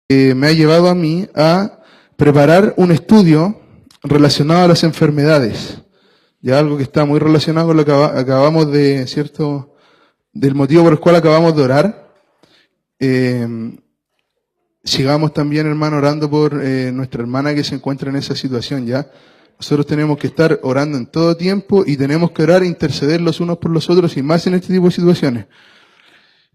me ha llevado a mí a preparar un estudio relacionado a las enfermedades. Ya algo que está muy relacionado con lo que acabamos de, ¿cierto? Del motivo por el cual acabamos de orar. Sigamos también, hermano, orando por nuestra hermana que se encuentra en esa situación, ¿ya? Nosotros tenemos que estar orando en todo tiempo y tenemos que orar e interceder los unos por los otros y más en este tipo de situaciones.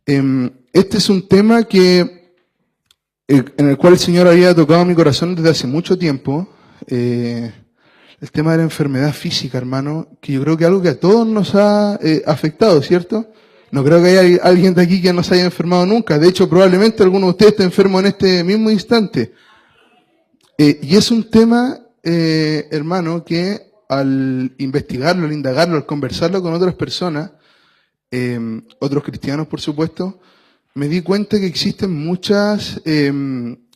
Este es un tema en el cual el Señor había tocado mi corazón desde hace mucho tiempo. El tema de la enfermedad física, hermano, que yo creo que es algo que a todos nos ha afectado, ¿cierto? No creo que haya alguien de aquí que no se haya enfermado nunca. De hecho, probablemente alguno de ustedes esté enfermo en este mismo instante. Y es un tema, hermano, que al investigarlo, al indagarlo, al conversarlo con otras personas, otros cristianos, por supuesto, me di cuenta que existen muchas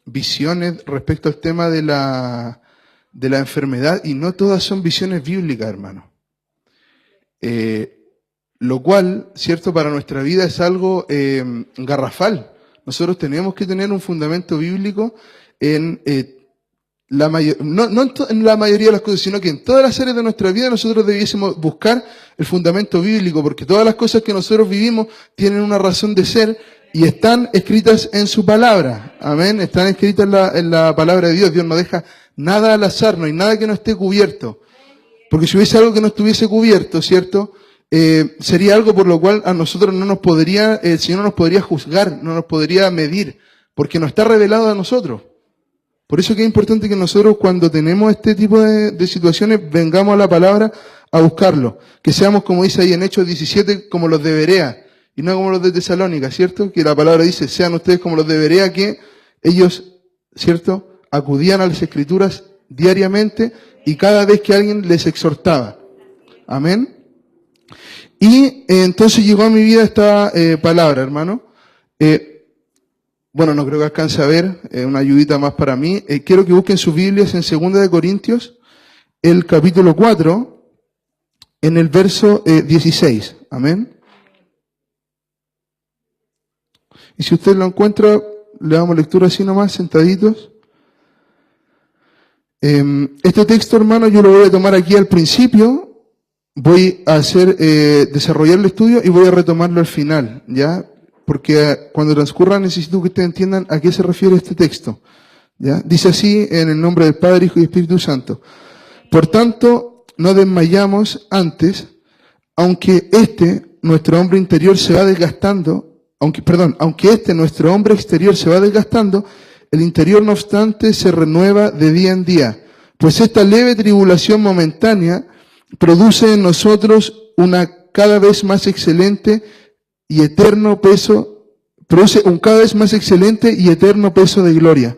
visiones respecto al tema de la enfermedad y no todas son visiones bíblicas, hermano. Lo cual, cierto, para nuestra vida es algo garrafal. Nosotros tenemos que tener un fundamento bíblico en no en la mayoría de las cosas, sino que en todas las áreas de nuestra vida nosotros debiésemos buscar el fundamento bíblico, porque todas las cosas que nosotros vivimos tienen una razón de ser y están escritas en su palabra. Amén. Están escritas en la palabra de Dios. Dios no deja nada al azar, no hay nada que no esté cubierto. Porque si hubiese algo que no estuviese cubierto, ¿cierto? Sería algo por lo cual a nosotros el Señor no nos podría juzgar, no nos podría medir, porque no está revelado a nosotros. Por eso que es importante que nosotros cuando tenemos este tipo de situaciones vengamos a la palabra a buscarlo. Que seamos, como dice ahí en Hechos 17, como los de Berea y no como los de Tesalónica, ¿cierto? Que la palabra dice, sean ustedes como los de Berea, que ellos, ¿cierto? Acudían a las Escrituras diariamente y cada vez que alguien les exhortaba. Amén. Y entonces llegó a mi vida esta palabra, hermano. Bueno, no creo que alcance a ver, una ayudita más para mí. Quiero que busquen sus Biblias en 2 de Corintios, el capítulo 4, en el verso 16. Amén. Y si usted lo encuentra, le damos lectura así nomás, sentaditos. Este texto, hermano, yo lo voy a tomar aquí al principio, voy a desarrollar el estudio y voy a retomarlo al final, ¿ya? Porque cuando transcurra necesito que ustedes entiendan a qué se refiere este texto, ¿ya? Dice así, en el nombre del Padre, Hijo y Espíritu Santo. Por tanto, no desmayamos antes, aunque nuestro hombre interior se va desgastando, aunque nuestro hombre exterior se va desgastando, el interior, no obstante, se renueva de día en día. Pues esta leve tribulación momentánea produce en nosotros una cada vez más excelente y eterno peso, produce un cada vez más excelente y eterno peso de gloria.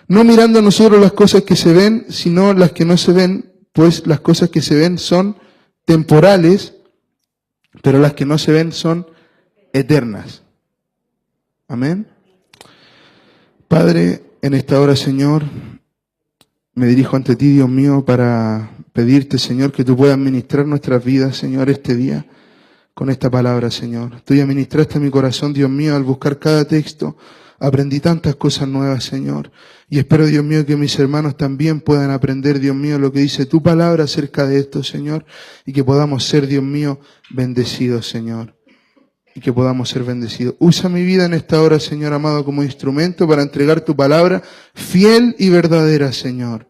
No mirando a nosotros las cosas que se ven, sino las que no se ven, pues las cosas que se ven son temporales, pero las que no se ven son eternas. Amén. Padre, en esta hora, Señor, me dirijo ante ti, Dios mío, para pedirte, Señor, que tú puedas ministrar nuestras vidas, Señor, este día, con esta palabra, Señor. Tú ya ministraste mi corazón, Dios mío, al buscar cada texto. Aprendí tantas cosas nuevas, Señor. Y espero, Dios mío, que mis hermanos también puedan aprender, Dios mío, lo que dice tu palabra acerca de esto, Señor. Y que podamos ser, Dios mío, bendecidos, Señor. Y que podamos ser bendecidos. Usa mi vida en esta hora, Señor amado, como instrumento para entregar tu palabra fiel y verdadera, Señor.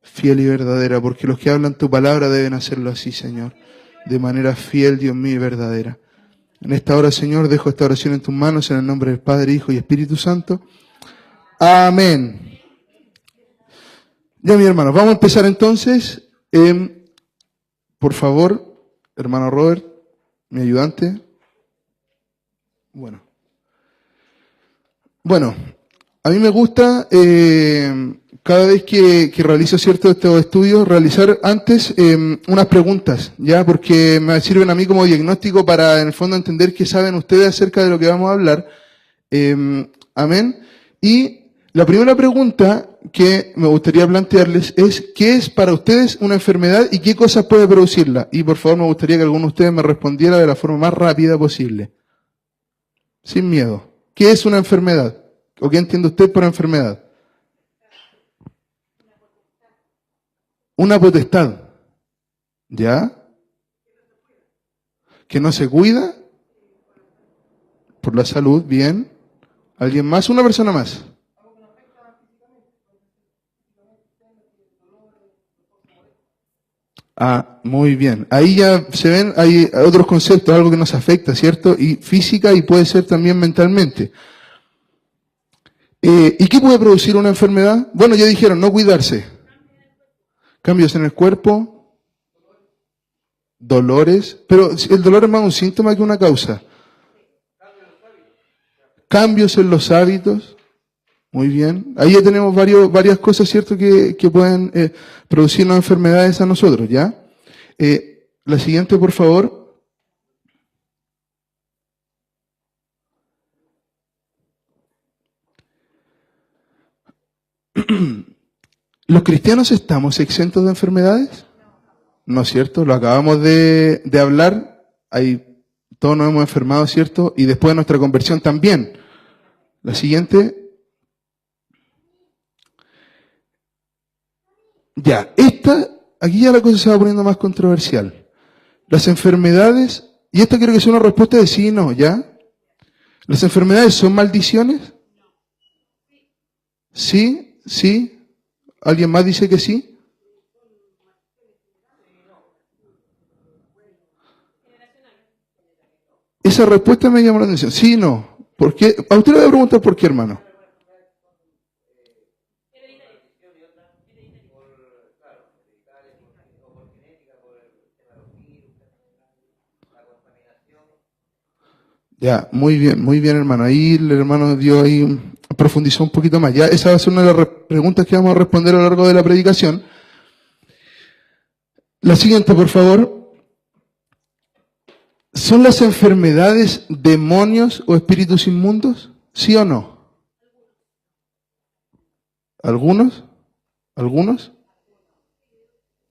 Fiel y verdadera, porque los que hablan tu palabra deben hacerlo así, Señor. De manera fiel, Dios mío, y verdadera. En esta hora, Señor, dejo esta oración en tus manos, en el nombre del Padre, Hijo y Espíritu Santo. Amén. Ya, mis hermanos, vamos a empezar entonces. Por favor, hermano Robert, mi ayudante. Bueno, a mí me gusta cada vez que realizo ciertos estudios, realizar antes unas preguntas, ¿ya? Porque me sirven a mí como diagnóstico para, en el fondo, entender qué saben ustedes acerca de lo que vamos a hablar. Amén. Y la primera pregunta que me gustaría plantearles es, ¿qué es para ustedes una enfermedad y qué cosas puede producirla? Y por favor me gustaría que alguno de ustedes me respondiera de la forma más rápida posible. Sin miedo. ¿Qué es una enfermedad? ¿O qué entiende usted por enfermedad? Una potestad. ¿Ya? Que no se cuida por la salud, bien. ¿Alguien más? ¿Una persona más? Ah, muy bien. Ahí ya se ven, hay otros conceptos, algo que nos afecta, ¿cierto? Y física y puede ser también mentalmente. ¿Y qué puede producir una enfermedad? Bueno, ya dijeron, no cuidarse. Cambios en el cuerpo, dolores, pero el dolor es más un síntoma que una causa. Cambios en los hábitos, muy bien. Ahí ya tenemos varias cosas, ¿cierto?, que pueden producirnos enfermedades a nosotros, ¿ya? La siguiente, por favor. ¿Los cristianos estamos exentos de enfermedades? No es cierto, lo acabamos de hablar. Todos nos hemos enfermado, ¿cierto? Y después de nuestra conversión también. La siguiente. Ya, aquí ya la cosa se va poniendo más controversial. Las enfermedades, y esta quiero que sea una respuesta de sí y no, ¿ya? ¿Las enfermedades son maldiciones? Sí, sí. ¿Alguien más dice que sí? Esa respuesta me llamó la atención. Sí, no. ¿Por qué? A usted le voy a preguntar por qué, hermano. Ya, muy bien, hermano. Ahí el hermano dio ahí, profundizó un poquito más. Ya, esa va a ser una de las preguntas que vamos a responder a lo largo de la predicación. La siguiente, por favor. ¿Son las enfermedades demonios o espíritus inmundos? ¿Sí o no? ¿Algunos? ¿Algunos?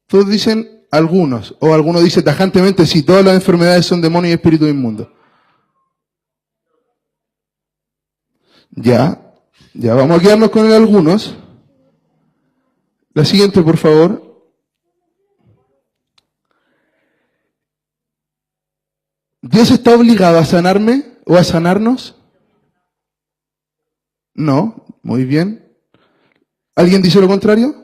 Todos dicen algunos, o alguno dice tajantemente, sí, todas las enfermedades son demonios y espíritus inmundos. Ya vamos a quedarnos con el algunos. La siguiente, por favor. ¿Dios está obligado a sanarme o a sanarnos? No, muy bien. ¿Alguien dice lo contrario?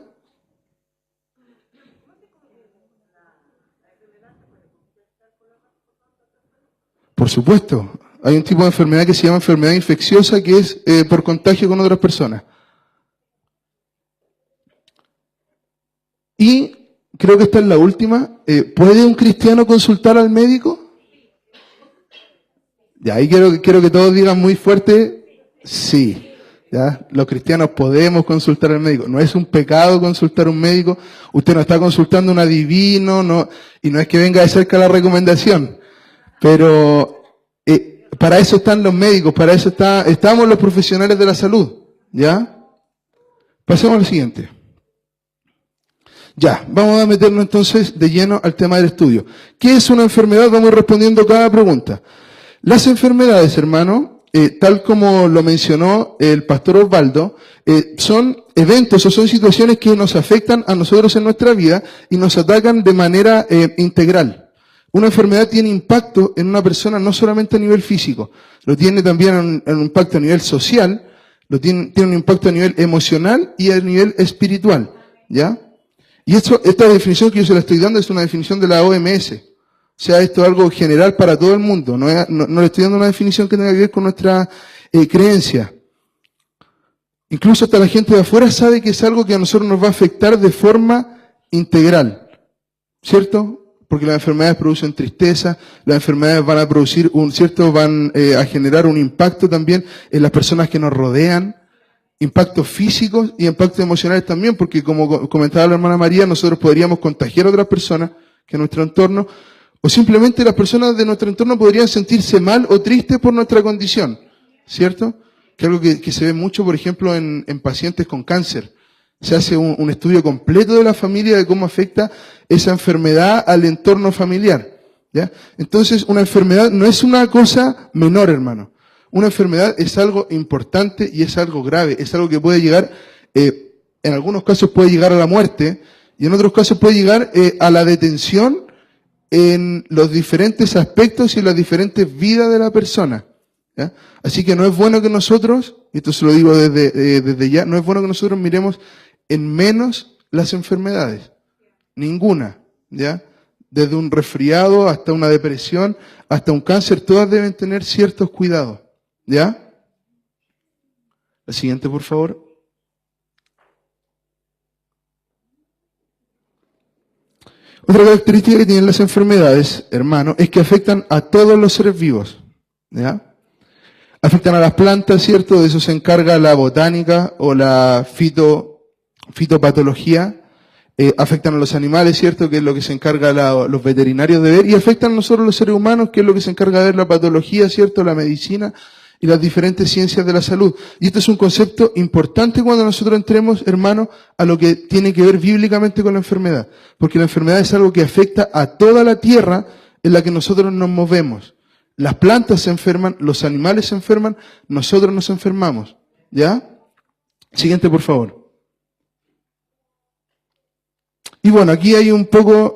Por supuesto. Hay un tipo de enfermedad que se llama enfermedad infecciosa que es por contagio con otras personas. Y creo que esta es la última. ¿Puede un cristiano consultar al médico? Ya, ahí quiero que todos digan muy fuerte, sí. ¿Ya? Los cristianos podemos consultar al médico. No es un pecado consultar a un médico. Usted no está consultando a un adivino, y no es que venga de cerca la recomendación. Pero para eso están los médicos, para eso estamos los profesionales de la salud. ¿Ya? Pasemos al siguiente. Ya, vamos a meternos entonces de lleno al tema del estudio. ¿Qué es una enfermedad? Vamos respondiendo cada pregunta. Las enfermedades, hermano, tal como lo mencionó el pastor Osvaldo, son eventos o son situaciones que nos afectan a nosotros en nuestra vida y nos atacan de manera integral. Una enfermedad tiene impacto en una persona no solamente a nivel físico, lo tiene también un impacto a nivel social, tiene un impacto a nivel emocional y a nivel espiritual, ¿ya? Y esta definición que yo se la estoy dando es una definición de la OMS. O sea, esto es algo general para todo el mundo. No le estoy dando una definición que tenga que ver con nuestra creencia. Incluso hasta la gente de afuera sabe que es algo que a nosotros nos va a afectar de forma integral. ¿Cierto? Porque las enfermedades producen tristeza, las enfermedades van a producir van a generar un impacto también en las personas que nos rodean. Impactos físicos y impactos emocionales también, porque como comentaba la hermana María, nosotros podríamos contagiar a otras personas que en nuestro entorno, o simplemente las personas de nuestro entorno podrían sentirse mal o tristes por nuestra condición, ¿cierto? Que es algo que se ve mucho, por ejemplo, en pacientes con cáncer. Se hace un estudio completo de la familia de cómo afecta esa enfermedad al entorno familiar, ¿ya? Entonces, una enfermedad no es una cosa menor, hermano. Una enfermedad es algo importante y es algo grave, es algo que puede llegar, en algunos casos puede llegar a la muerte y en otros casos puede llegar a la detención en los diferentes aspectos y en las diferentes vidas de la persona. ¿Ya? Así que no es bueno que nosotros, y esto se lo digo desde ya, no es bueno que nosotros miremos en menos las enfermedades. Ninguna. ¿Ya? Desde un resfriado hasta una depresión, hasta un cáncer, todas deben tener ciertos cuidados. ¿Ya? La siguiente, por favor. Otra característica que tienen las enfermedades, hermano, es que afectan a todos los seres vivos. ¿Ya? Afectan a las plantas, ¿cierto? De eso se encarga la botánica o la fitopatología. Afectan a los animales, ¿cierto? Que es lo que se encarga los veterinarios de ver. Y afectan a nosotros los seres humanos, que es lo que se encarga de ver la patología, ¿cierto? La medicina y las diferentes ciencias de la salud. Y esto es un concepto importante cuando nosotros entremos, hermanos, a lo que tiene que ver bíblicamente con la enfermedad. Porque la enfermedad es algo que afecta a toda la tierra en la que nosotros nos movemos. Las plantas se enferman, los animales se enferman, nosotros nos enfermamos. ¿Ya? Siguiente, por favor. Y bueno, aquí hay un poco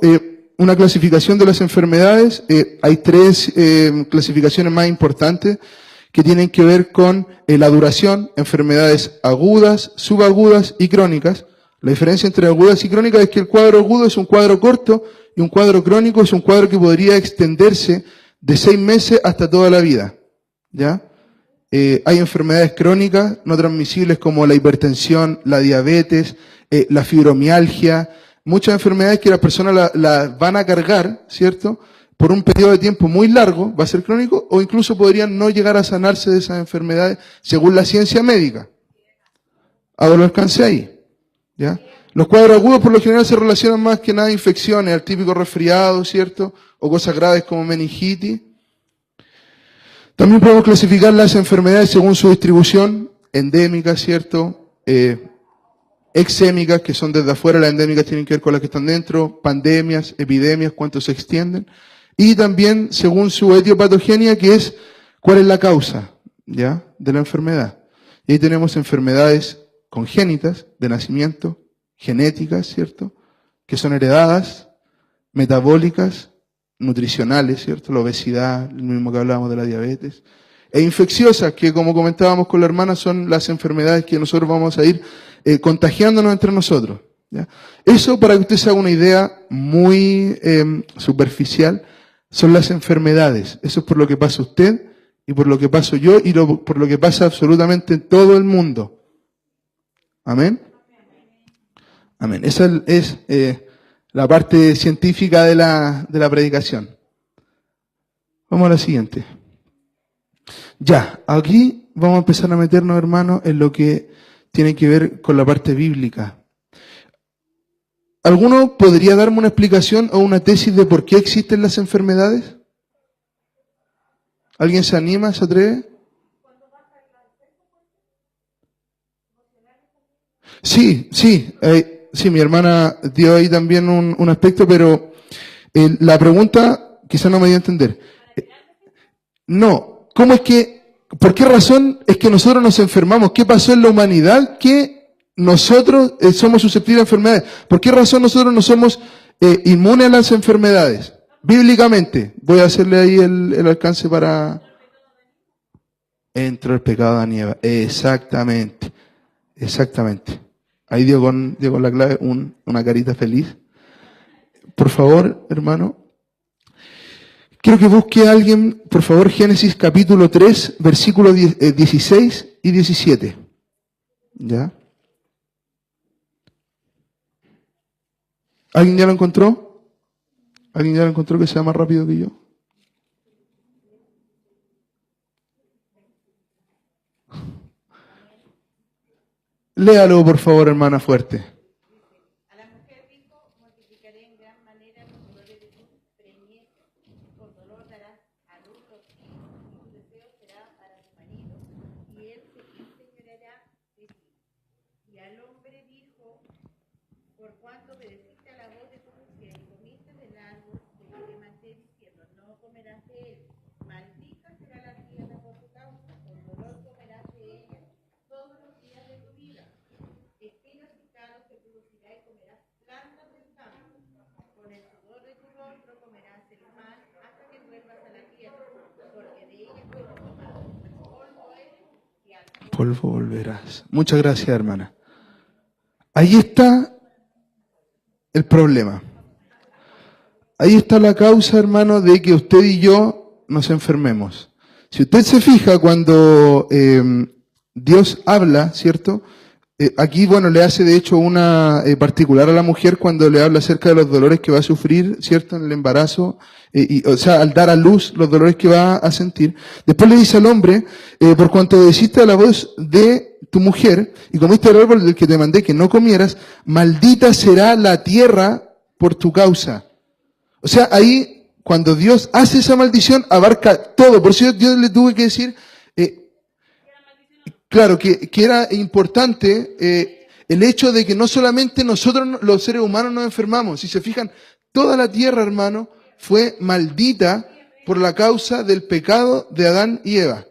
una clasificación de las enfermedades. Hay tres clasificaciones más importantes que tienen que ver con la duración, enfermedades agudas, subagudas y crónicas. La diferencia entre agudas y crónicas es que el cuadro agudo es un cuadro corto y un cuadro crónico es un cuadro que podría extenderse de 6 meses hasta toda la vida. ¿Ya? Hay enfermedades crónicas no transmisibles como la hipertensión, la diabetes, la fibromialgia, muchas enfermedades que las personas las van a cargar, ¿cierto? Por un periodo de tiempo muy largo, va a ser crónico, o incluso podrían no llegar a sanarse de esas enfermedades según la ciencia médica. Ahora lo alcancé ahí. ¿Ya? Los cuadros agudos por lo general se relacionan más que nada a infecciones, al típico resfriado, ¿cierto? O cosas graves como meningitis. También podemos clasificar las enfermedades según su distribución, endémicas, ¿cierto? Exémicas, que son desde afuera, las endémicas tienen que ver con las que están dentro, pandemias, epidemias, cuánto se extienden. Y también según su etiopatogenia, que es cuál es la causa, ¿ya? De la enfermedad. Y ahí tenemos enfermedades congénitas, de nacimiento, genéticas, ¿cierto? Que son heredadas, metabólicas, nutricionales, ¿cierto? La obesidad, el mismo que hablábamos de la diabetes. E infecciosas, que como comentábamos con la hermana, son las enfermedades que nosotros vamos a ir contagiándonos entre nosotros. ¿Ya? Eso, para que usted se haga una idea muy superficial, son las enfermedades. Eso es por lo que pasa usted y por lo que paso yo y por lo que pasa absolutamente en todo el mundo. Amén. Amén. Esa es la parte científica de la predicación. Vamos a la siguiente. Ya, aquí vamos a empezar a meternos, hermanos, en lo que tiene que ver con la parte bíblica. ¿Alguno podría darme una explicación o una tesis de por qué existen las enfermedades? ¿Alguien se anima, se atreve? Sí, sí, sí, mi hermana dio ahí también un aspecto, pero la pregunta quizá no me dio a entender. No, ¿cómo es que, por qué razón es que nosotros nos enfermamos? ¿Qué pasó en la humanidad que nosotros somos susceptibles a enfermedades? ¿Por qué razón nosotros no somos inmunes a las enfermedades? Bíblicamente, voy a hacerle ahí el alcance para... Entró el pecado de Adán y Eva. Exactamente, exactamente. Ahí dio con la clave una carita feliz. Por favor, hermano. Quiero que busque a alguien, por favor, Génesis capítulo 3, versículos 16 y 17. ¿Ya? ¿Alguien ya lo encontró? ¿Alguien ya lo encontró que sea más rápido que yo? Léalo, por favor, hermana, fuerte. A la mujer dijo, multiplicaré en gran manera los dolores de tus preñeces, con dolor darás a luz los hijos, y tu deseo será para tu marido, y él se enseñoreará de ti. Y al hombre dijo, por cuanto obedeciste a la voz de tu mujer y comiste del árbol de que te mandé diciendo, no comerás de él, maldita será la tierra por tu causa, polvo volverás. Muchas gracias, hermana. Ahí está el problema. Ahí está la causa, hermano, de que usted y yo nos enfermemos. Si usted se fija cuando Dios habla, ¿cierto? Aquí, bueno, le hace de hecho una particular a la mujer cuando le habla acerca de los dolores que va a sufrir, ¿cierto? En el embarazo, o sea, al dar a luz, los dolores que va a sentir. Después le dice al hombre, por cuanto desiste a la voz de tu mujer, y comiste el árbol del que te mandé que no comieras, maldita será la tierra por tu causa. O sea, ahí, cuando Dios hace esa maldición, abarca todo. Por eso Dios le tuve que decir, claro, que era importante el hecho de que no solamente nosotros, los seres humanos, nos enfermamos. Si se fijan, toda la tierra, hermano, fue maldita por la causa del pecado de Adán y Eva.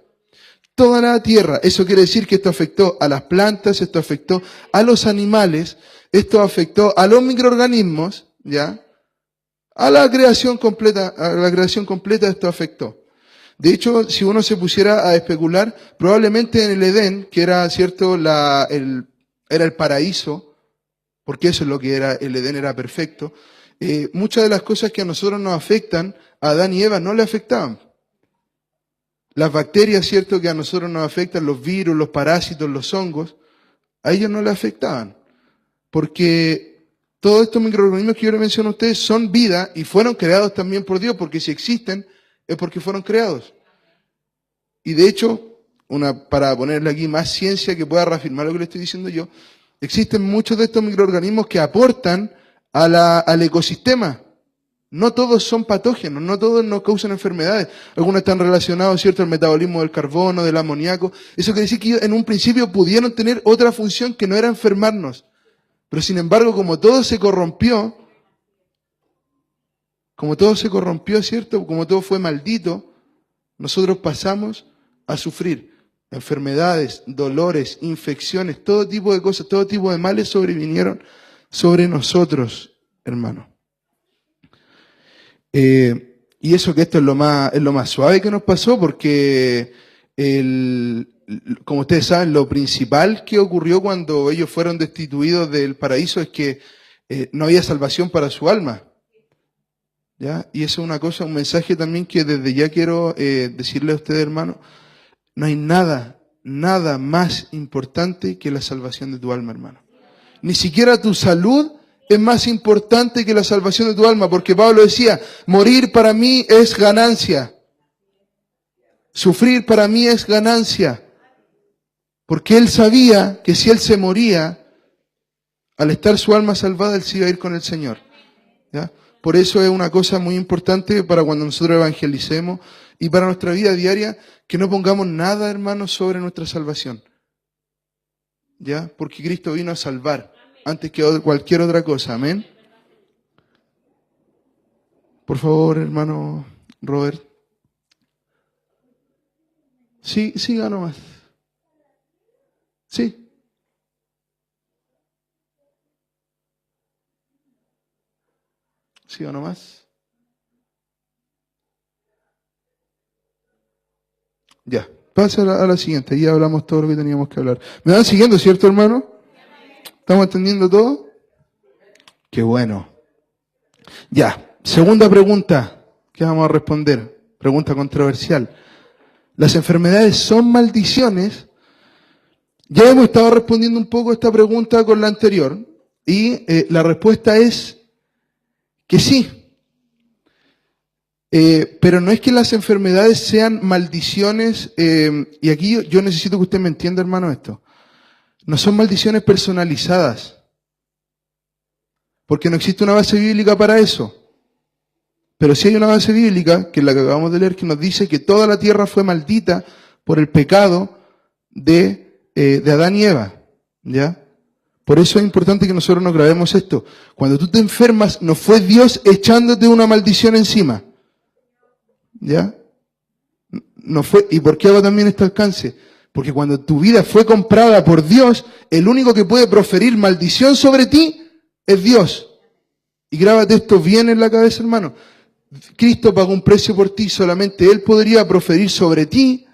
Toda la tierra. Eso quiere decir que esto afectó a las plantas, esto afectó a los animales, esto afectó a los microorganismos, ¿ya? A la creación completa esto afectó. De hecho, si uno se pusiera a especular, probablemente en el Edén, que era, cierto, era el paraíso, porque eso es lo que era, el Edén era perfecto, muchas de las cosas que a nosotros nos afectan, a Adán y Eva no le afectaban. Las bacterias, cierto, que a nosotros nos afectan, los virus, los parásitos, los hongos, a ellos no le afectaban. Porque todos estos microorganismos que yo les menciono a ustedes son vida y fueron creados también por Dios, porque si existen es porque fueron creados. Y de hecho, para ponerle aquí más ciencia que pueda reafirmar lo que le estoy diciendo yo, existen muchos de estos microorganismos que aportan al ecosistema. No todos son patógenos, no todos nos causan enfermedades. Algunos están relacionados, ¿cierto?, al metabolismo del carbono, del amoníaco. Eso quiere decir que ellos en un principio pudieron tener otra función que no era enfermarnos. Pero sin embargo, como todo se corrompió, ¿cierto?, como todo fue maldito, nosotros pasamos a sufrir enfermedades, dolores, infecciones, todo tipo de cosas, todo tipo de males sobrevinieron sobre nosotros, hermano. Y eso que esto es lo más suave que nos pasó, porque como ustedes saben, lo principal que ocurrió cuando ellos fueron destituidos del paraíso es que no había salvación para su alma. ¿Ya? Y eso es una cosa, un mensaje también que desde ya quiero decirle a ustedes, hermano. No hay nada más importante que la salvación de tu alma, hermano. Ni siquiera tu salud es más importante que la salvación de tu alma, porque Pablo decía, morir para mí es ganancia. Sufrir para mí es ganancia. Porque él sabía que si él se moría, al estar su alma salvada, él se iba a ir con el Señor. ¿Ya? Por eso es una cosa muy importante para cuando nosotros evangelicemos y para nuestra vida diaria, que no pongamos nada, hermanos, sobre nuestra salvación. ¿Ya? Porque Cristo vino a salvar antes que cualquier otra cosa. Amén. Por favor, hermano Robert. Sí, siga nomás. Sí. Siga nomás. Ya, pasa a la siguiente. Ya hablamos todo lo que teníamos que hablar. ¿Me van siguiendo, cierto, hermano? ¿Estamos entendiendo todo? Qué bueno. Ya, segunda pregunta que vamos a responder. Pregunta controversial. ¿Las enfermedades son maldiciones? Ya hemos estado respondiendo un poco esta pregunta con la anterior. Y la respuesta es que sí. Pero no es que las enfermedades sean maldiciones, y aquí yo necesito que usted me entienda, hermano, esto. No son maldiciones personalizadas, porque no existe una base bíblica para eso. Pero sí hay una base bíblica, que es la que acabamos de leer, que nos dice que toda la tierra fue maldita por el pecado de Adán y Eva. ¿Ya? Por eso es importante que nosotros nos grabemos esto. Cuando tú te enfermas, no fue Dios echándote una maldición encima. ¿Ya? No fue. ¿Y por qué hago también este alcance? Porque cuando tu vida fue comprada por Dios, el único que puede proferir maldición sobre ti es Dios. Y grábate esto bien en la cabeza, hermano. Cristo pagó un precio por ti, solamente Él podría proferir sobre ti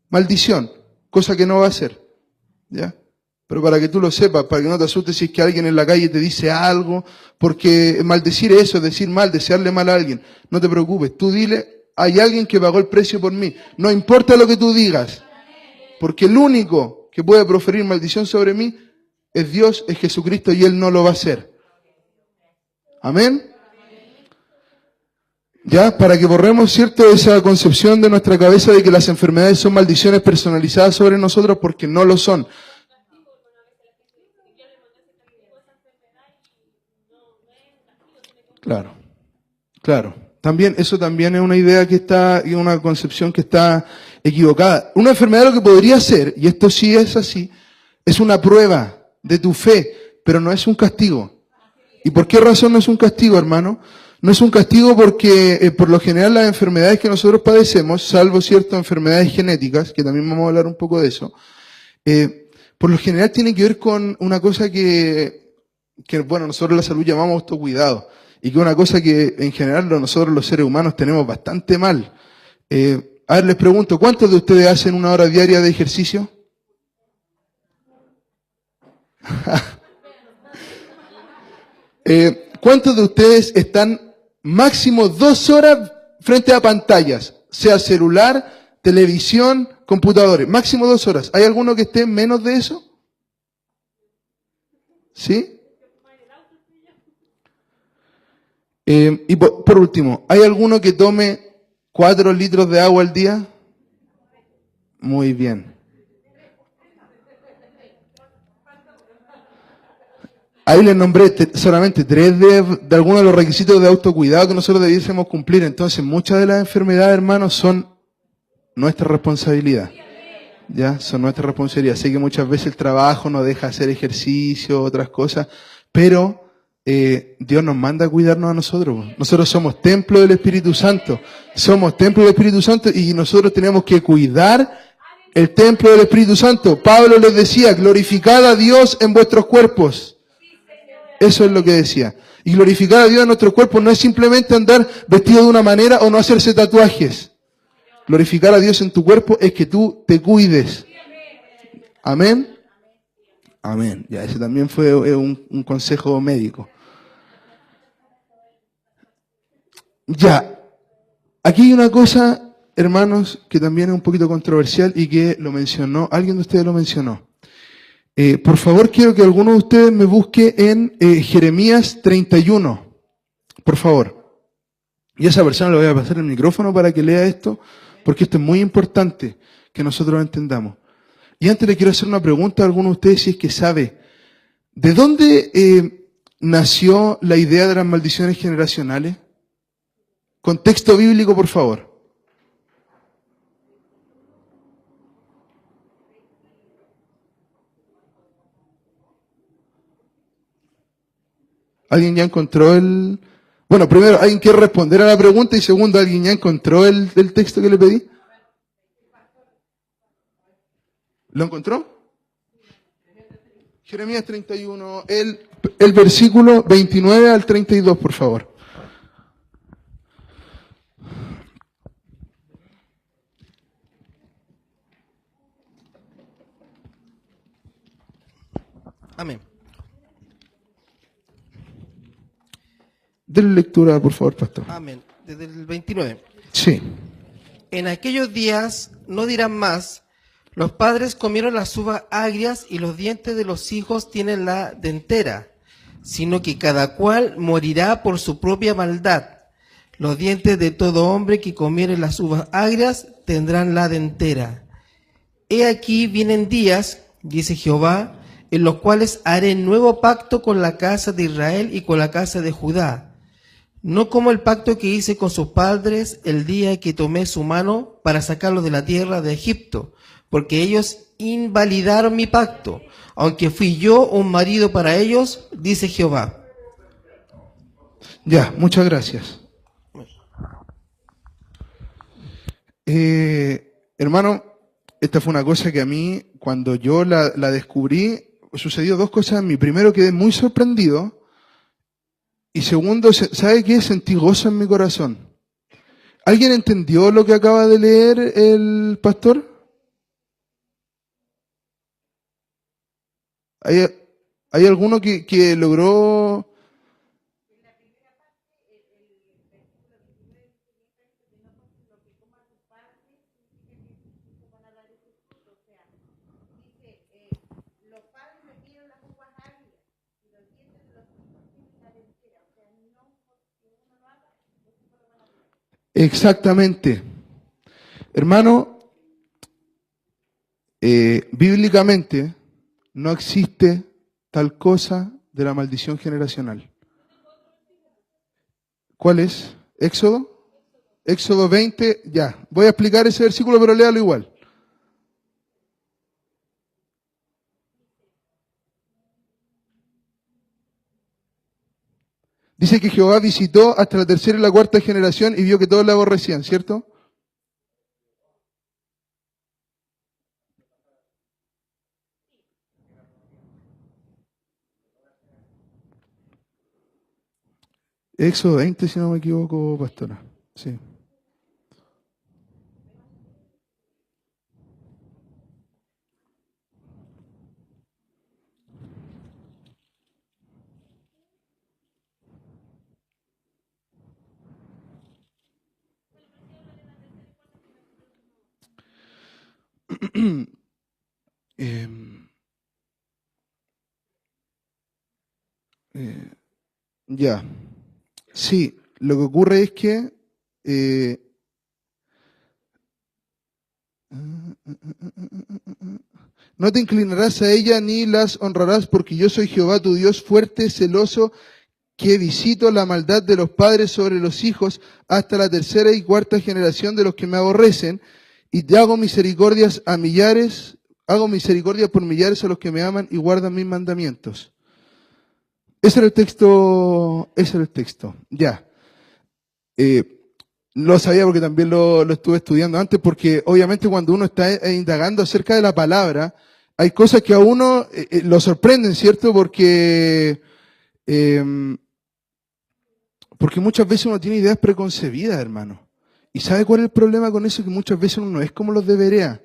maldición, cosa que no va a hacer. ¿Ya? Pero para que tú lo sepas, para que no te asustes si es que alguien en la calle te dice algo, porque maldecir eso, decir mal, desearle mal a alguien, no te preocupes, tú dile, hay alguien que pagó el precio por mí, no importa lo que tú digas, porque el único que puede proferir maldición sobre mí es Dios, es Jesucristo, y Él no lo va a hacer. Amén. Ya, para que borremos, ¿cierto?, esa concepción de nuestra cabeza de que las enfermedades son maldiciones personalizadas sobre nosotros, porque no lo son. Claro, claro. También, eso también es una idea que está, y una concepción que está equivocada. Una enfermedad lo que podría ser, y esto sí es así, es una prueba de tu fe, pero no es un castigo. ¿Y por qué razón no es un castigo, hermano? No es un castigo porque por lo general las enfermedades que nosotros padecemos, salvo ciertas enfermedades genéticas, que también vamos a hablar un poco de eso, por lo general tiene que ver con una cosa que bueno, nosotros en la salud llamamos autocuidado, y que es una cosa que en general nosotros los seres humanos tenemos bastante mal. A ver, les pregunto, ¿cuántos de ustedes hacen 1 hora diaria de ejercicio? ¿Cuántos de ustedes están máximo 2 horas frente a pantallas? Sea celular, televisión, computadores. Máximo 2 horas. ¿Hay alguno que esté menos de eso? ¿Sí? Y por último, ¿hay alguno que tome 4 litros de agua al día? Muy bien. Ahí les nombré solamente 3 de algunos de los requisitos de autocuidado que nosotros debiésemos cumplir. Entonces, muchas de las enfermedades, hermanos, son nuestra responsabilidad. ¿Ya? Son nuestra responsabilidad. Sé que muchas veces el trabajo nos deja hacer ejercicio, otras cosas, pero Dios nos manda a cuidarnos a nosotros. Nosotros somos templo del Espíritu Santo. Somos templo del Espíritu Santo y nosotros tenemos que cuidar el templo del Espíritu Santo. Pablo les decía, glorificad a Dios en vuestros cuerpos. Eso es lo que decía. Y glorificar a Dios en nuestros cuerpos no es simplemente andar vestido de una manera o no hacerse tatuajes. Glorificar a Dios en tu cuerpo es que tú te cuides. Amén. Amén. Ya, ese también fue un consejo médico. Ya, aquí hay una cosa, hermanos, que también es un poquito controversial y que lo mencionó, alguien de ustedes lo mencionó. Por favor, quiero que alguno de ustedes me busque en Jeremías 31. Por favor. Y a esa persona le voy a pasar el micrófono para que lea esto, porque esto es muy importante que nosotros lo entendamos. Y antes le quiero hacer una pregunta a alguno de ustedes, si es que sabe, ¿de dónde nació la idea de las maldiciones generacionales? Contexto bíblico, por favor. ¿Alguien ya encontró el...? Bueno, primero, ¿alguien quiere responder a la pregunta? Y segundo, ¿alguien ya encontró el texto que le pedí? ¿Lo encontró? Jeremías 31, el versículo 29 al 32, por favor. Amén. Denle lectura, por favor, pastor. Amén. Desde el 29. Sí. En aquellos días no dirán más, los padres comieron las uvas agrias y los dientes de los hijos tienen la dentera, sino que cada cual morirá por su propia maldad. Los dientes de todo hombre que comiere las uvas agrias tendrán la dentera. He aquí vienen días, dice Jehová, en los cuales haré nuevo pacto con la casa de Israel y con la casa de Judá. No como el pacto que hice con sus padres el día que tomé su mano para sacarlos de la tierra de Egipto, porque ellos invalidaron mi pacto, aunque fui yo un marido para ellos, dice Jehová. Ya, muchas gracias. Hermano, esta fue una cosa que a mí, cuando yo la descubrí, sucedió 2 cosas en mí. Primero, quedé muy sorprendido. Y segundo, ¿sabe qué? Sentí gozo en mi corazón. ¿Alguien entendió lo que acaba de leer el pastor? ¿Hay, hay alguno que logró? Los padres le piden las uvas agrias y los dientes de los hijos tienen la dentera. O sea, no porque uno lo haga, los hijos lo van a hacer. Exactamente. Hermano, bíblicamente no existe tal cosa de la maldición generacional. ¿Cuál es? ¿Éxodo? Éxodo 20, ya. Voy a explicar ese versículo, pero léalo igual. Dice que Jehová visitó hasta la tercera y la cuarta generación y vio que todos la aborrecían, ¿cierto? Éxodo 20, si no me equivoco, pastora. Sí. Em, ya. Sí, lo que ocurre es que no te inclinarás a ella ni las honrarás, porque yo soy Jehová tu Dios fuerte, celoso, que visito la maldad de los padres sobre los hijos hasta la tercera y cuarta generación de los que me aborrecen, y te hago misericordias a millares, hago misericordia por millares a los que me aman y guardan mis mandamientos. Ese era el texto, ya. Lo sabía porque también lo estuve estudiando antes, porque obviamente cuando uno está indagando acerca de la palabra, hay cosas que a uno lo sorprenden, ¿cierto? Porque muchas veces uno tiene ideas preconcebidas, hermano. ¿Y sabe cuál es el problema con eso? Que muchas veces uno no es como los de Berea.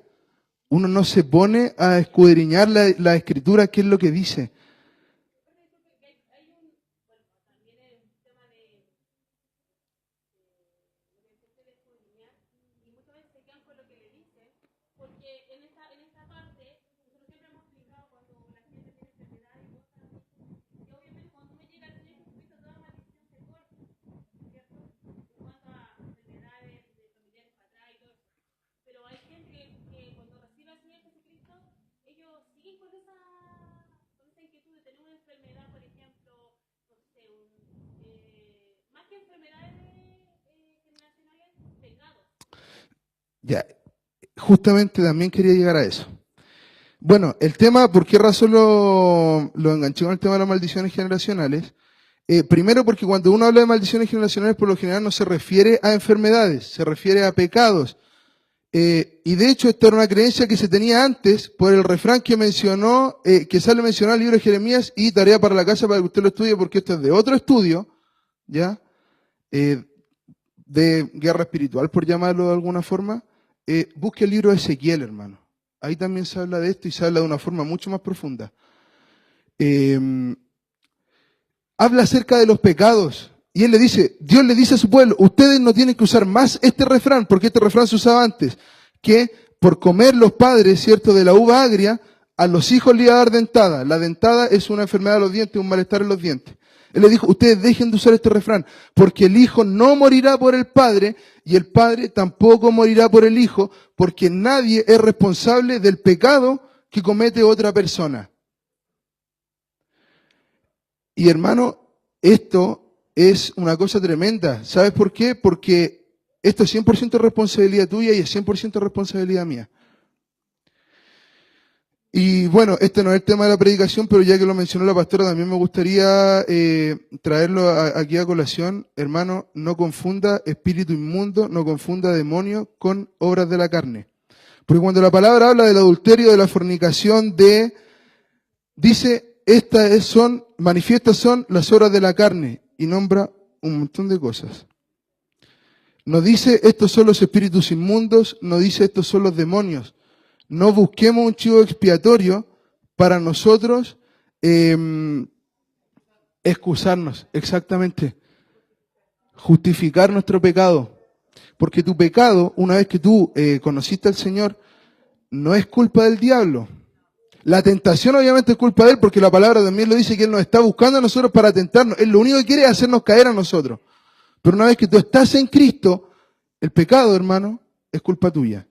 Uno no se pone a escudriñar la escritura, qué es lo que dice. Ya, justamente también quería llegar a eso. Bueno, el tema, ¿por qué razón lo enganché con el tema de las maldiciones generacionales? Primero porque cuando uno habla de maldiciones generacionales, por lo general no se refiere a enfermedades, se refiere a pecados. Y de hecho, esta era una creencia que se tenía antes por el refrán que mencionó, que sale mencionado en el libro de Jeremías, y tarea para la casa para que usted lo estudie, porque esto es de otro estudio, ¿ya? De guerra espiritual, por llamarlo de alguna forma. Busque el libro de Ezequiel, hermano. Ahí también se habla de esto y se habla de una forma mucho más profunda. Habla acerca de los pecados. Y él le dice, Dios le dice a su pueblo, ustedes no tienen que usar más este refrán, porque este refrán se usaba antes, que por comer los padres, ¿cierto?, de la uva agria, a los hijos le iba a dar dentada. La dentada es una enfermedad de los dientes, un malestar en los dientes. Él le dijo, ustedes dejen de usar este refrán, porque el hijo no morirá por el padre, y el padre tampoco morirá por el hijo, porque nadie es responsable del pecado que comete otra persona. Y hermano, esto es una cosa tremenda. ¿Sabes por qué? Porque esto es 100% responsabilidad tuya y es 100% responsabilidad mía. Y bueno, este no es el tema de la predicación, pero ya que lo mencionó la pastora, también me gustaría traerlo aquí a colación. Hermano, no confunda espíritu inmundo, no confunda demonio con obras de la carne. Porque cuando la palabra habla del adulterio, de la fornicación, dice, manifiestas son las obras de la carne, y nombra un montón de cosas. No dice, estos son los espíritus inmundos, no dice, estos son los demonios. No busquemos un chivo expiatorio para nosotros Excusarnos, exactamente. Justificar nuestro pecado. Porque tu pecado, una vez que tú conociste al Señor, no es culpa del diablo. La tentación obviamente es culpa de Él, porque la palabra también lo dice que Él nos está buscando a nosotros para tentarnos. Él lo único que quiere es hacernos caer a nosotros. Pero una vez que tú estás en Cristo, el pecado, hermano, es culpa tuya.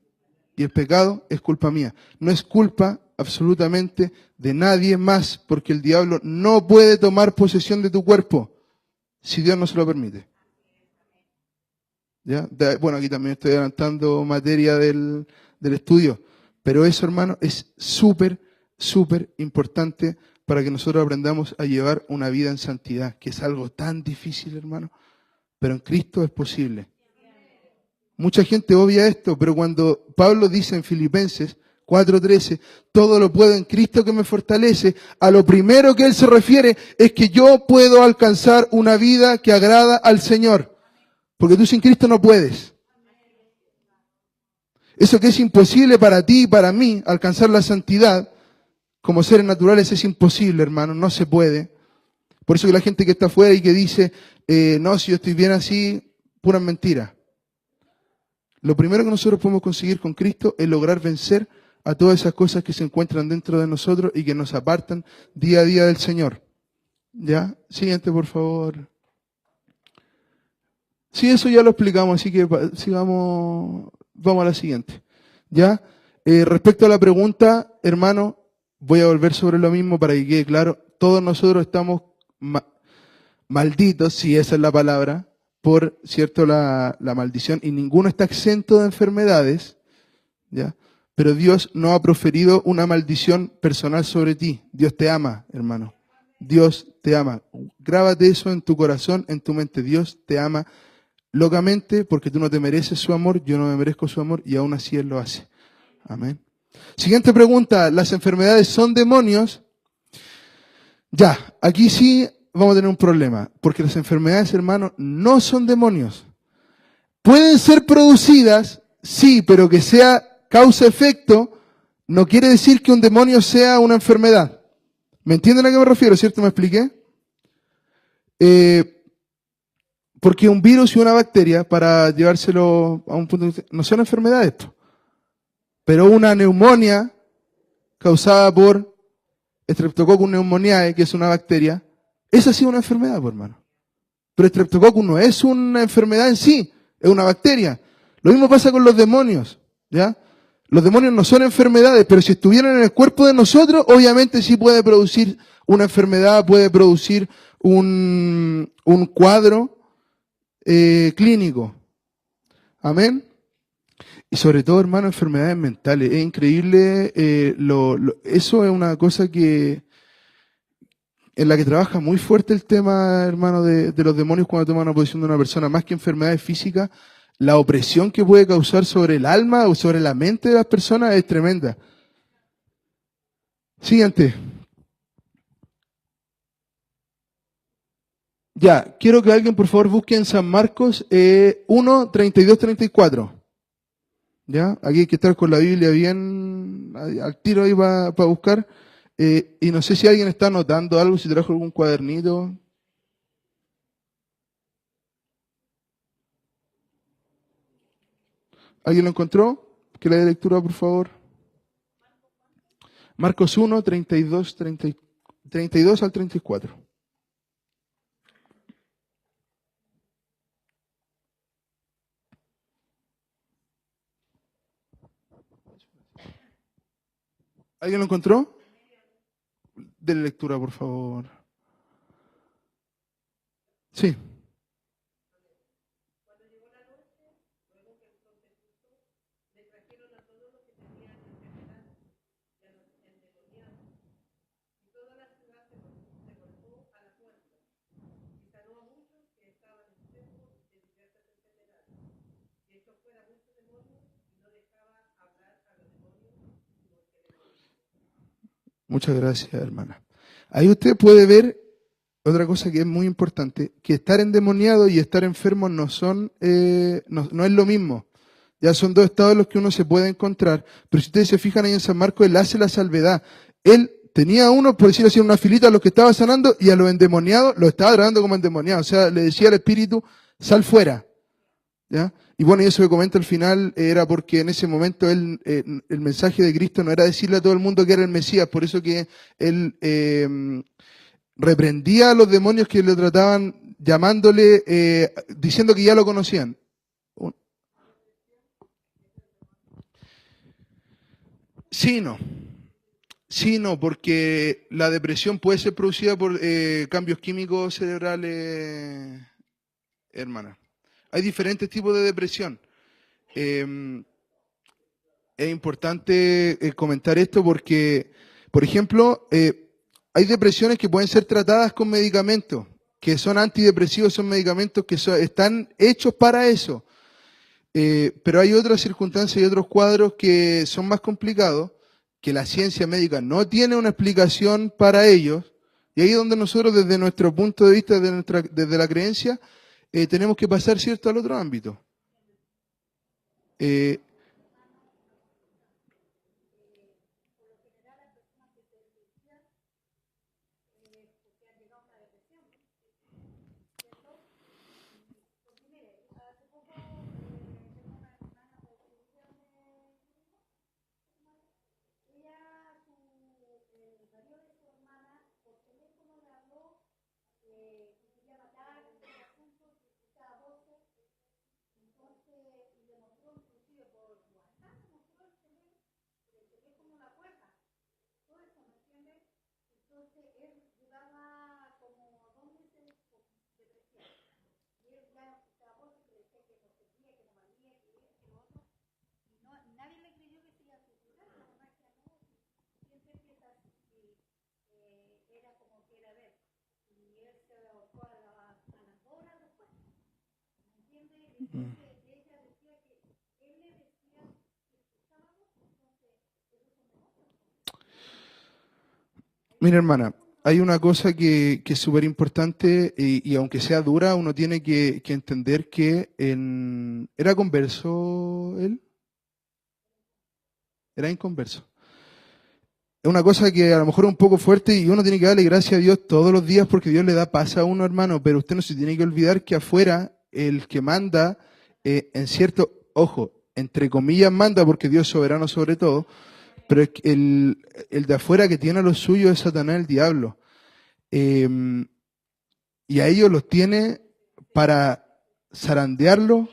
Y el pecado es culpa mía. No es culpa absolutamente de nadie más, porque el diablo no puede tomar posesión de tu cuerpo si Dios no se lo permite. ¿Ya? Bueno, aquí también estoy adelantando materia del estudio, pero eso, hermano, es súper importante para que nosotros aprendamos a llevar una vida en santidad, que es algo tan difícil, hermano, pero en Cristo es posible. Mucha gente obvia esto, pero cuando Pablo dice en Filipenses 4:13, todo lo puedo en Cristo que me fortalece, a lo primero que él se refiere es que yo puedo alcanzar una vida que agrada al Señor. Porque tú sin Cristo no puedes. Eso que es imposible para ti y para mí, alcanzar la santidad, como seres naturales es imposible, hermano, no se puede. Por eso que la gente que está afuera y que dice, no, si yo estoy bien así, pura mentira. Lo primero que nosotros podemos conseguir con Cristo es lograr vencer a todas esas cosas que se encuentran dentro de nosotros y que nos apartan día a día del Señor. ¿Ya? Siguiente, por favor. Sí, eso ya lo explicamos, así que sigamos, vamos a la siguiente. ¿Ya? Respecto a la pregunta, hermano, voy a volver sobre lo mismo para que quede claro. Todos nosotros estamos malditos, si esa es la palabra, por, cierto, la maldición, y ninguno está exento de enfermedades, ¿ya? Pero Dios no ha proferido una maldición personal sobre ti. Dios te ama, hermano. Dios te ama. Grábate eso en tu corazón, en tu mente. Dios te ama locamente porque tú no te mereces su amor, yo no me merezco su amor y aún así Él lo hace. Amén. Siguiente pregunta. ¿Las enfermedades son demonios? Ya, aquí sí vamos a tener un problema, porque las enfermedades, hermano, no son demonios. Pueden ser producidas, sí, pero que sea causa-efecto, no quiere decir que un demonio sea una enfermedad. ¿Me entienden a qué me refiero? ¿Cierto? ¿Me expliqué? Porque un virus y una bacteria, para llevárselo a un punto de vista, no son enfermedades, pero una neumonía causada por Streptococcus pneumoniae, que es una bacteria, esa sí es una enfermedad, hermano. Pero Streptococcus no es una enfermedad en sí, es una bacteria. Lo mismo pasa con los demonios, ¿ya? Los demonios no son enfermedades, pero si estuvieran en el cuerpo de nosotros, obviamente sí puede producir una enfermedad, puede producir un cuadro clínico. Amén. Y sobre todo, hermano, enfermedades mentales. Es increíble, eso es una cosa en la que trabaja muy fuerte el tema, hermano, de los demonios cuando toman una posición de una persona, más que enfermedades físicas. La opresión que puede causar sobre el alma o sobre la mente de las personas es tremenda. Siguiente. Ya, quiero que alguien por favor busque en San Marcos 1, 32, 34. Ya, aquí hay que estar con la Biblia bien al tiro ahí para buscar. Y no sé si alguien está anotando algo, si trajo algún cuadernito. ¿Alguien lo encontró? Que le dé lectura, por favor. Marcos 1, 32, 32 al 34. ¿Alguien lo encontró? Dele lectura, por favor. Sí. Muchas gracias, hermana. Ahí usted puede ver otra cosa que es muy importante, que estar endemoniado y estar enfermo no son, no es lo mismo. Ya son dos estados en los que uno se puede encontrar. Pero si ustedes se fijan ahí en San Marcos, él hace la salvedad. Él tenía uno, por decirlo así, una filita a los que estaba sanando y a los endemoniados los estaba tratando como endemoniados. O sea, le decía al espíritu, sal fuera. ¿Ya? Y bueno, y eso que comenta al final era porque en ese momento el mensaje de Cristo no era decirle a todo el mundo que era el Mesías, por eso que él reprendía a los demonios que le trataban llamándole, diciendo que ya lo conocían. Sí, no. Sí, no, porque la depresión puede ser producida por cambios químicos cerebrales, hermana. Hay diferentes tipos de depresión. Eh, es importante comentar esto porque, por ejemplo, hay depresiones que pueden ser tratadas con medicamentos, que son antidepresivos, son medicamentos que están hechos para eso. Pero hay otras circunstancias y otros cuadros que son más complicados, que la ciencia médica no tiene una explicación para ellos, y ahí es donde nosotros desde nuestro punto de vista, desde la creencia, tenemos que pasar, ¿cierto?, al otro ámbito. Eh, Mira, hermana, hay una cosa que es súper importante y aunque sea dura, uno tiene que entender que ¿era converso él? Era inconverso. Es una cosa que a lo mejor es un poco fuerte y uno tiene que darle gracias a Dios todos los días porque Dios le da paz a uno, hermano, pero usted no se tiene que olvidar que afuera el que manda, en cierto, ojo, entre comillas manda porque Dios es soberano sobre todo, pero es que el de afuera que tiene a los suyos es Satanás, el diablo. Eh, y a ellos los tiene para zarandearlos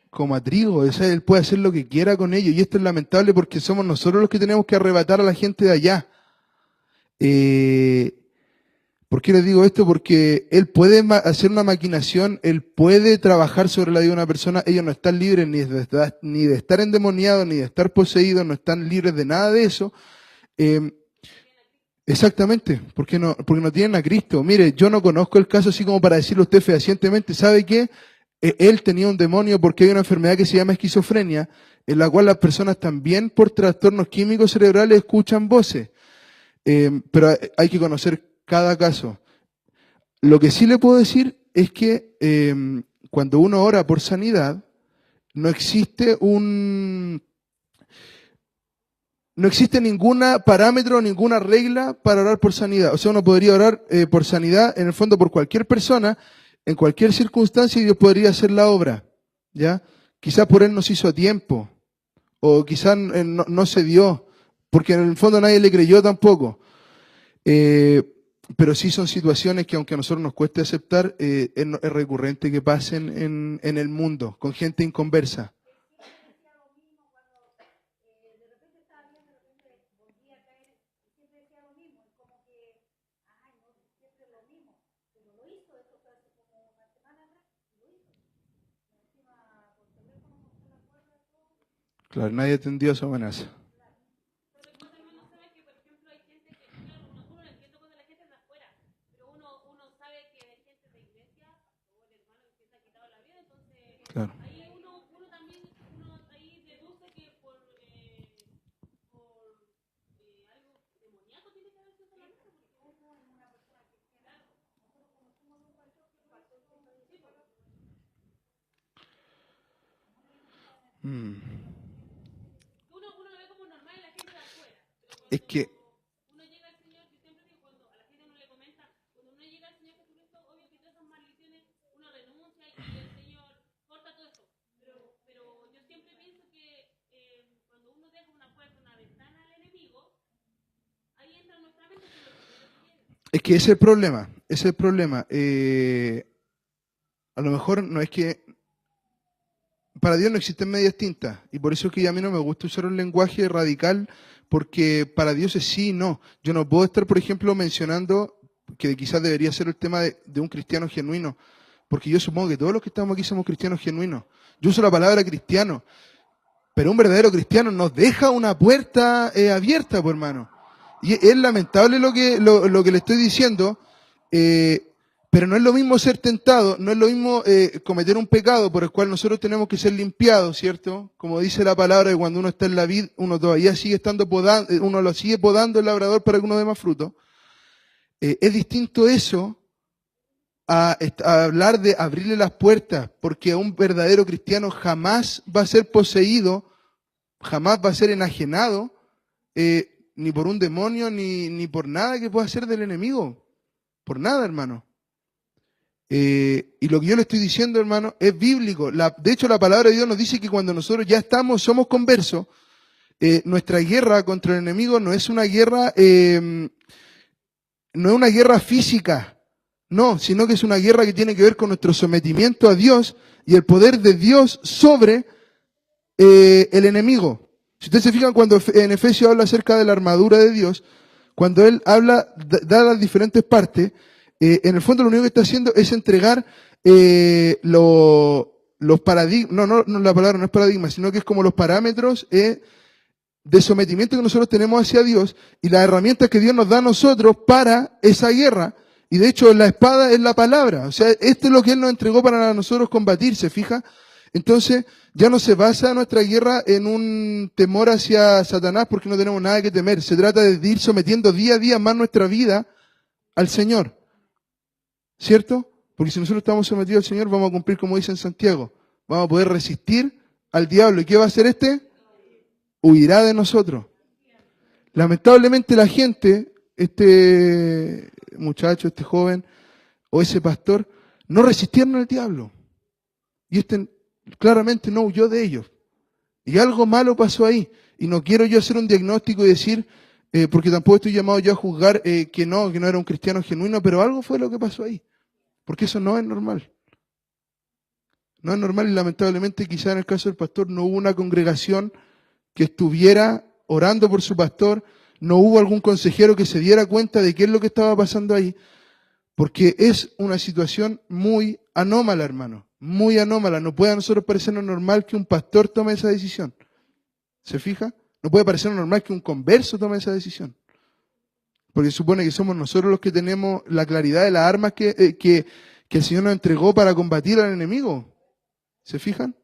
como a trigo. O sea, él puede hacer lo que quiera con ellos. Y esto es lamentable porque somos nosotros los que tenemos que arrebatar a la gente de allá. Eh, ¿Por qué les digo esto? Porque él puede hacer una maquinación, él puede trabajar sobre la vida de una persona. Ellos no están libres ni de estar endemoniados, ni de estar poseídos, no están libres de nada de eso. Eh, Exactamente, porque no tienen a Cristo. Mire, yo no conozco el caso así como para decirle a usted fehacientemente, ¿sabe qué? Él tenía un demonio porque hay una enfermedad que se llama esquizofrenia, en la cual las personas también por trastornos químicos cerebrales escuchan voces. Pero hay que conocer cada caso. Lo que sí le puedo decir es que cuando uno ora por sanidad, no existe no existe ninguna parámetro, ninguna regla para orar por sanidad. O sea, uno podría orar por sanidad, en el fondo, por cualquier persona, en cualquier circunstancia, y Dios podría hacer la obra. ¿Ya? Quizás por él no se hizo a tiempo, o quizás no se dio, porque en el fondo nadie le creyó tampoco. Eh, pero sí son situaciones que, aunque a nosotros nos cueste aceptar, es recurrente que pasen en el mundo, con gente inconversa. Claro, nadie atendió a su amenaza. Claro. Mm. Es que Es que ese es el problema, ese es el problema. A lo mejor no es que para Dios no existen medias tintas y por eso es que a mí no me gusta usar un lenguaje radical porque para Dios es sí y no. Yo no puedo estar, por ejemplo, mencionando que quizás debería ser el tema de un cristiano genuino, porque yo supongo que todos los que estamos aquí somos cristianos genuinos. Yo uso la palabra cristiano, pero un verdadero cristiano nos deja una puerta abierta, pues, hermano. Y es lamentable lo que le estoy diciendo, eh, pero no es lo mismo ser tentado, no es lo mismo cometer un pecado por el cual nosotros tenemos que ser limpiados, ¿cierto? Como dice la palabra, que cuando uno está en la vid, uno todavía sigue estando podando, uno lo sigue podando el labrador para que uno dé más fruto. Es distinto eso a hablar de abrirle las puertas, porque un verdadero cristiano jamás va a ser poseído, jamás va a ser enajenado, ni por un demonio, ni por nada que pueda ser del enemigo. Por nada, hermano. Y lo que yo le estoy diciendo, hermano, es bíblico. De hecho, la palabra de Dios nos dice que cuando nosotros ya somos conversos, nuestra guerra contra el enemigo no es una guerra, no es una guerra física, no, sino que es una guerra que tiene que ver con nuestro sometimiento a Dios y el poder de Dios sobre el enemigo. Si ustedes se fijan cuando en Efesios habla acerca de la armadura de Dios, cuando él habla, da las diferentes partes, en el fondo lo único que está haciendo es entregar los paradigmas, no, la palabra no es paradigma, sino que es como los parámetros de sometimiento que nosotros tenemos hacia Dios y las herramientas que Dios nos da a nosotros para esa guerra. Y de hecho la espada es la palabra. O sea, esto es lo que Él nos entregó para nosotros combatir, ¿se fija? Entonces, ya no se basa nuestra guerra en un temor hacia Satanás porque no tenemos nada que temer. Se trata de ir sometiendo día a día más nuestra vida al Señor. ¿Cierto? Porque si nosotros estamos sometidos al Señor, vamos a cumplir como dice en Santiago. Vamos a poder resistir al diablo. ¿Y qué va a hacer este? Huirá de nosotros. Lamentablemente la gente, este muchacho, este joven o ese pastor, no resistieron al diablo. Y este claramente no huyó de ellos. Y algo malo pasó ahí. Y no quiero yo hacer un diagnóstico y decir, porque tampoco estoy llamado yo a juzgar que no era un cristiano genuino, pero algo fue lo que pasó ahí. Porque eso no es normal. No es normal y lamentablemente quizá en el caso del pastor no hubo una congregación que estuviera orando por su pastor, no hubo algún consejero que se diera cuenta de qué es lo que estaba pasando ahí, porque es una situación muy anómala, hermano, muy anómala. No puede a nosotros parecernos normal que un pastor tome esa decisión. ¿Se fija? No puede parecernos normal que un converso tome esa decisión. Porque supone que somos nosotros los que tenemos la claridad de las armas que el Señor nos entregó para combatir al enemigo. ¿Se fijan?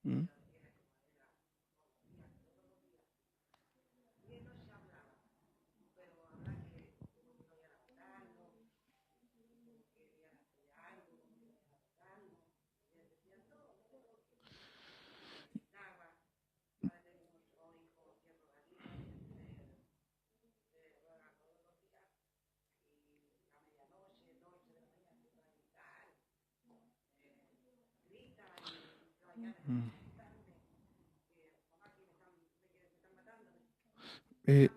¿Mm? Mm. Eh,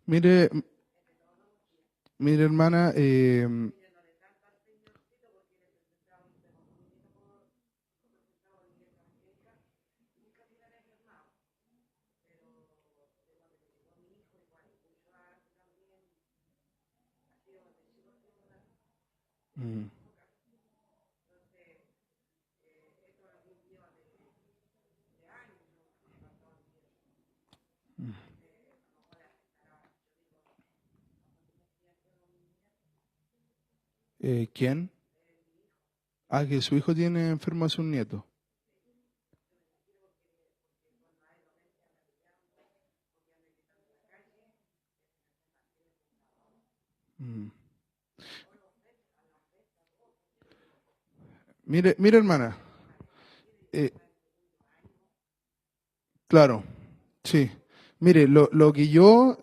mire, mire hermana, mm, mm. ¿Quién? Ah, que su hijo tiene enfermo a su nieto. Mm. Mire hermana. Eh, claro, sí. Mire, lo que yo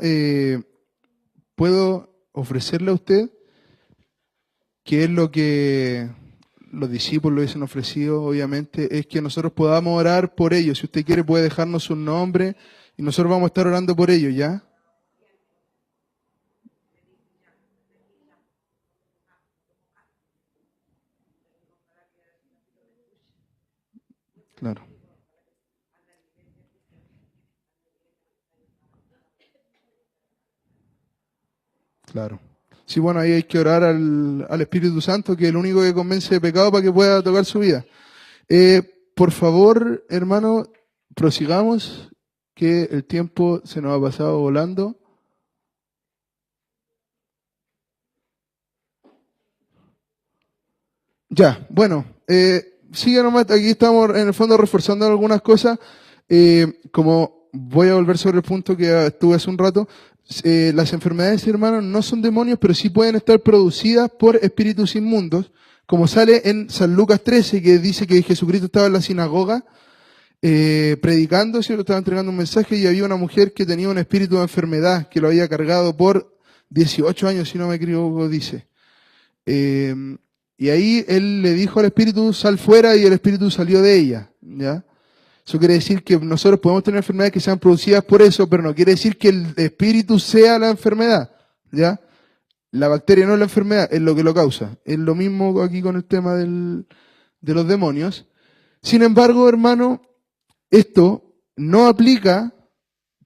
puedo ofrecerle a usted, que es lo que los discípulos le hubiesen ofrecido, obviamente, es que nosotros podamos orar por ellos. Si usted quiere, puede dejarnos un nombre y nosotros vamos a estar orando por ellos, ¿ya? Claro, claro. Sí, bueno, ahí hay que orar al Espíritu Santo, que es el único que convence de pecado para que pueda tocar su vida. Por favor, hermano, prosigamos, que el tiempo se nos ha pasado volando. Ya, bueno, sigue nomás, aquí estamos en el fondo reforzando algunas cosas. Como voy a volver sobre el punto que estuve hace un rato, las enfermedades, hermanos, no son demonios, pero sí pueden estar producidas por espíritus inmundos, como sale en San Lucas 13, que dice que Jesucristo estaba en la sinagoga predicando, ¿cierto? Estaba entregando un mensaje y había una mujer que tenía un espíritu de enfermedad que lo había cargado por 18 años, si no me equivoco, dice. Y ahí él le dijo al espíritu, sal fuera, y el espíritu salió de ella, ¿ya? Eso quiere decir que nosotros podemos tener enfermedades que sean producidas por eso, pero no quiere decir que el espíritu sea la enfermedad, ¿ya? La bacteria no es la enfermedad, es lo que lo causa. Es lo mismo aquí con el tema de los demonios. Sin embargo, hermano, esto no aplica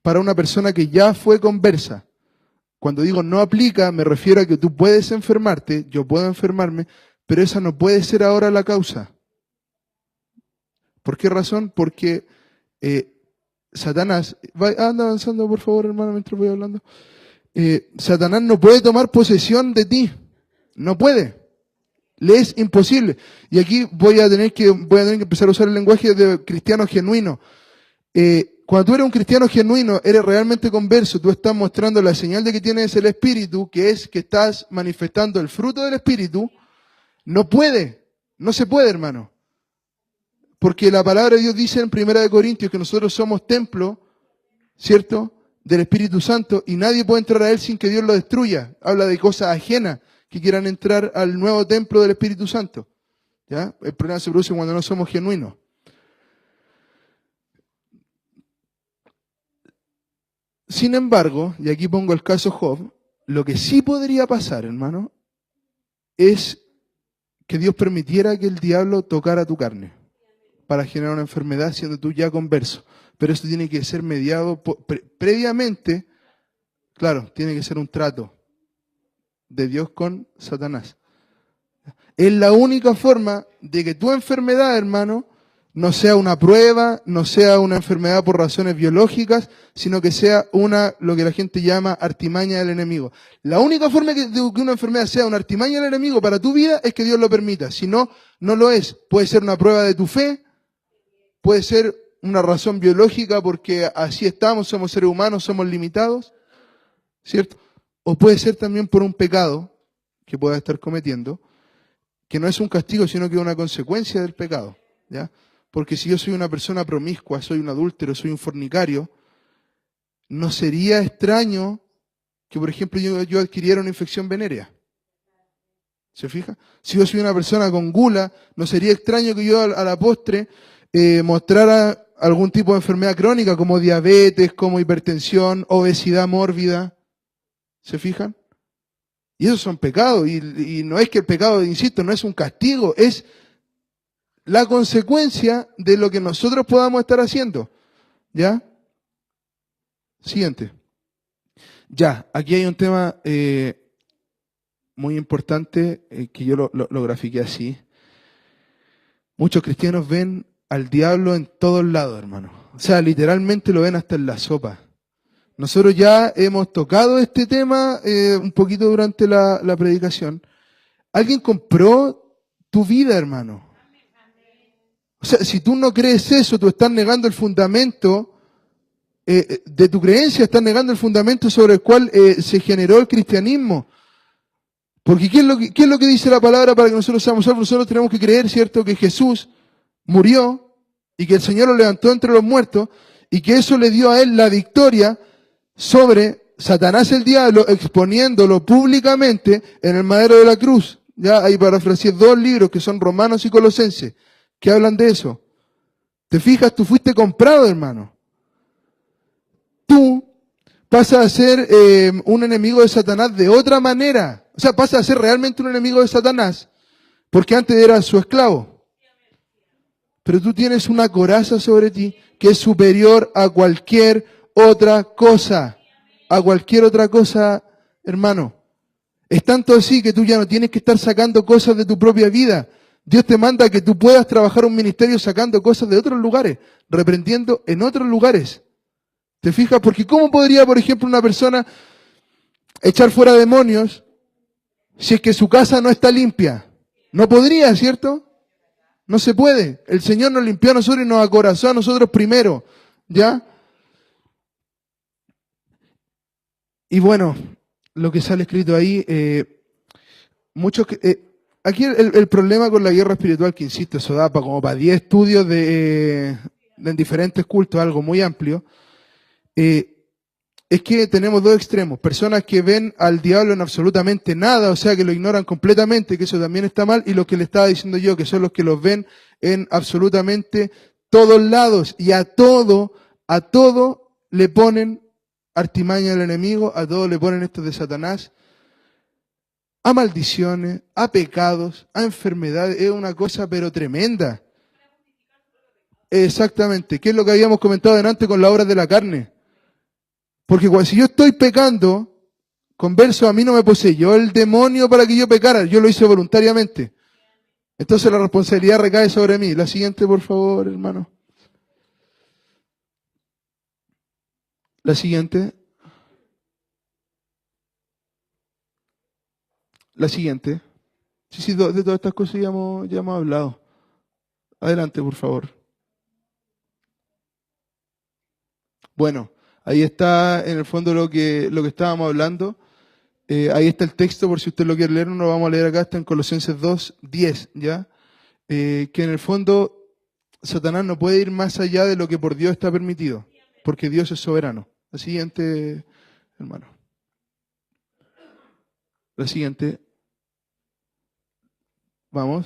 para una persona que ya fue conversa. Cuando digo no aplica, me refiero a que tú puedes enfermarte, yo puedo enfermarme, pero esa no puede ser ahora la causa. ¿Por qué razón? Porque Satanás, anda avanzando por favor, hermano, mientras voy hablando. Satanás no puede tomar posesión de ti, no puede, le es imposible. Y aquí voy a tener que empezar a usar el lenguaje de cristiano genuino. Cuando tú eres un cristiano genuino, eres realmente converso, tú estás mostrando la señal de que tienes el Espíritu, que es que estás manifestando el fruto del Espíritu. No se puede, hermano. Porque la palabra de Dios dice en 1 Corintios que nosotros somos templo, ¿cierto?, del Espíritu Santo, y nadie puede entrar a él sin que Dios lo destruya. Habla de cosas ajenas que quieran entrar al nuevo templo del Espíritu Santo, ¿ya? El problema se produce cuando no somos genuinos. Sin embargo, y aquí pongo el caso Job, lo que sí podría pasar, hermano, es que Dios permitiera que el diablo tocara tu carne para generar una enfermedad siendo tú ya converso. Pero esto tiene que ser mediado previamente, claro, tiene que ser un trato de Dios con Satanás. Es la única forma de que tu enfermedad, hermano, no sea una prueba, no sea una enfermedad por razones biológicas, sino que sea lo que la gente llama artimaña del enemigo. La única forma de que una enfermedad sea una artimaña del enemigo para tu vida es que Dios lo permita. Si no, no lo es. Puede ser una prueba de tu fe, puede ser una razón biológica porque así estamos, somos seres humanos, somos limitados, ¿cierto? O puede ser también por un pecado que pueda estar cometiendo, que no es un castigo, sino que es una consecuencia del pecado, ¿ya? Porque si yo soy una persona promiscua, soy un adúltero, soy un fornicario, no sería extraño que, por ejemplo, yo adquiriera una infección venérea. ¿Se fija? Si yo soy una persona con gula, no sería extraño que yo a la postre mostrara algún tipo de enfermedad crónica como diabetes, como hipertensión, obesidad mórbida. ¿Se fijan? Y esos son pecados. Y no es que el pecado, insisto, no es un castigo, es la consecuencia de lo que nosotros podamos estar haciendo. ¿Ya? Siguiente. Ya, aquí hay un tema muy importante que yo lo grafiqué así. Muchos cristianos ven al diablo en todos lados, hermano. O sea, literalmente lo ven hasta en la sopa. Nosotros ya hemos tocado este tema un poquito durante la predicación. Alguien compró tu vida, hermano. O sea, si tú no crees eso, tú estás negando el fundamento de tu creencia, estás negando el fundamento sobre el cual se generó el cristianismo. Porque ¿qué es lo que dice la palabra para que nosotros seamos salvos? Nosotros tenemos que creer, ¿cierto?, que Jesús murió y que el Señor lo levantó entre los muertos y que eso le dio a él la victoria sobre Satanás el diablo, exponiéndolo públicamente en el madero de la cruz. Ya ahí parafraseé 2 libros que son Romanos y Colosenses, que hablan de eso. ¿Te fijas? Tú fuiste comprado, hermano. Tú pasas a ser un enemigo de Satanás de otra manera. O sea, pasas a ser realmente un enemigo de Satanás, porque antes eras su esclavo. Pero tú tienes una coraza sobre ti que es superior a cualquier otra cosa. A cualquier otra cosa, hermano. Es tanto así que tú ya no tienes que estar sacando cosas de tu propia vida. Dios te manda que tú puedas trabajar un ministerio sacando cosas de otros lugares, reprendiendo en otros lugares. ¿Te fijas? Porque ¿cómo podría, por ejemplo, una persona echar fuera demonios si es que su casa no está limpia? No podría, ¿cierto? No se puede. El Señor nos limpió a nosotros y nos acorazó a nosotros primero. ¿Ya? Y bueno, lo que sale escrito ahí, aquí el problema con la guerra espiritual, que insisto, eso da como para 10 estudios en diferentes cultos, algo muy amplio, es que tenemos 2 extremos. Personas que ven al diablo en absolutamente nada, o sea, que lo ignoran completamente, que eso también está mal, y los que le estaba diciendo yo, que son los que los ven en absolutamente todos lados, y a todo le ponen artimaña al enemigo, a todo le ponen esto de Satanás, a maldiciones, a pecados, a enfermedades. Es una cosa pero tremenda. Exactamente, ¿qué es lo que habíamos comentado delante con las obras de la carne? Porque si yo estoy pecando, converso, a mí no me poseyó el demonio para que yo pecara, yo lo hice voluntariamente. Entonces la responsabilidad recae sobre mí. La siguiente, por favor, hermano. La siguiente. La siguiente. Sí, de todas estas cosas ya hemos hablado. Adelante, por favor. Bueno, ahí está en el fondo lo que estábamos hablando. Ahí está el texto, por si usted lo quiere leer, no lo vamos a leer acá, está en Colosenses 2:10, ¿ya? Que en el fondo Satanás no puede ir más allá de lo que por Dios está permitido, porque Dios es soberano. La siguiente, hermano. La siguiente. Vamos.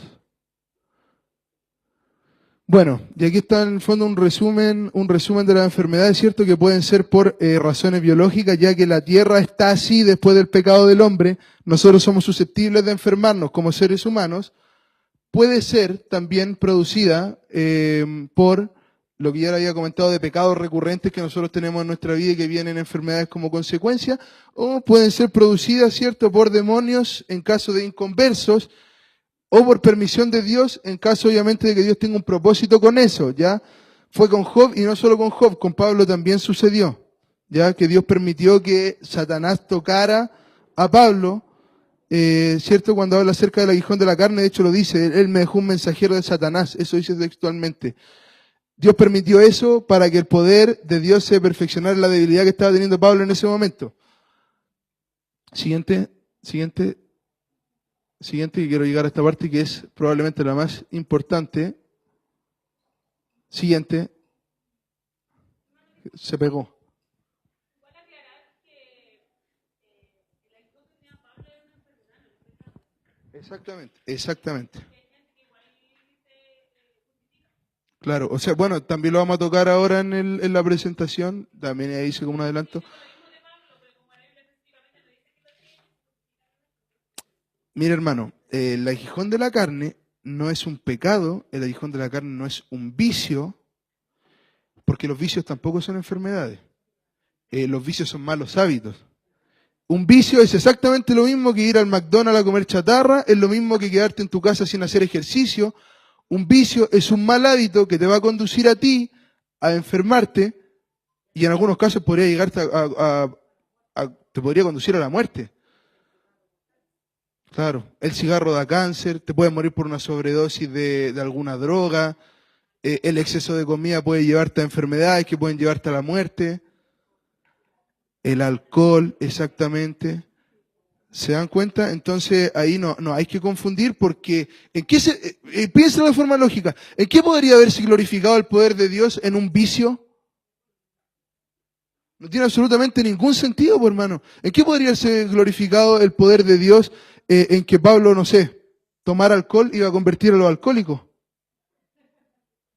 Bueno, y aquí está en el fondo un resumen de las enfermedades, ¿cierto? Que pueden ser por razones biológicas, ya que la tierra está así después del pecado del hombre. Nosotros somos susceptibles de enfermarnos como seres humanos. Puede ser también producida por lo que ya le había comentado de pecados recurrentes que nosotros tenemos en nuestra vida y que vienen enfermedades como consecuencia, o pueden ser producidas, ¿cierto?, por demonios en caso de inconversos, o por permisión de Dios, en caso obviamente de que Dios tenga un propósito con eso, ¿ya? Fue con Job, y no solo con Job, con Pablo también sucedió, ¿ya? Que Dios permitió que Satanás tocara a Pablo, ¿cierto? Cuando habla acerca del aguijón de la carne, de hecho lo dice, él me dejó un mensajero de Satanás, eso dice textualmente. Dios permitió eso para que el poder de Dios se perfeccionara en la debilidad que estaba teniendo Pablo en ese momento. Siguiente, que quiero llegar a esta parte que es probablemente la más importante. Siguiente. Se pegó. Exactamente. Claro, o sea, bueno, también lo vamos a tocar ahora en la presentación, también ahí hice como un adelanto. Mira, hermano, el aguijón de la carne no es un pecado, el aguijón de la carne no es un vicio, porque los vicios tampoco son enfermedades. Los vicios son malos hábitos. Un vicio es exactamente lo mismo que ir al McDonald's a comer chatarra, es lo mismo que quedarte en tu casa sin hacer ejercicio. Un vicio es un mal hábito que te va a conducir a ti a enfermarte y en algunos casos podría llegarte te podría conducir a la muerte. Claro, el cigarro da cáncer, te puedes morir por una sobredosis de alguna droga, el exceso de comida puede llevarte a enfermedades que pueden llevarte a la muerte, el alcohol, exactamente. ¿Se dan cuenta? Entonces ahí no hay que confundir porque piénsalo de forma lógica. ¿En qué podría haberse glorificado el poder de Dios en un vicio? No tiene absolutamente ningún sentido, pues, hermano. ¿En qué podría ser glorificado el poder de Dios en que Pablo, no sé, tomara alcohol y iba a convertir a los alcohólicos?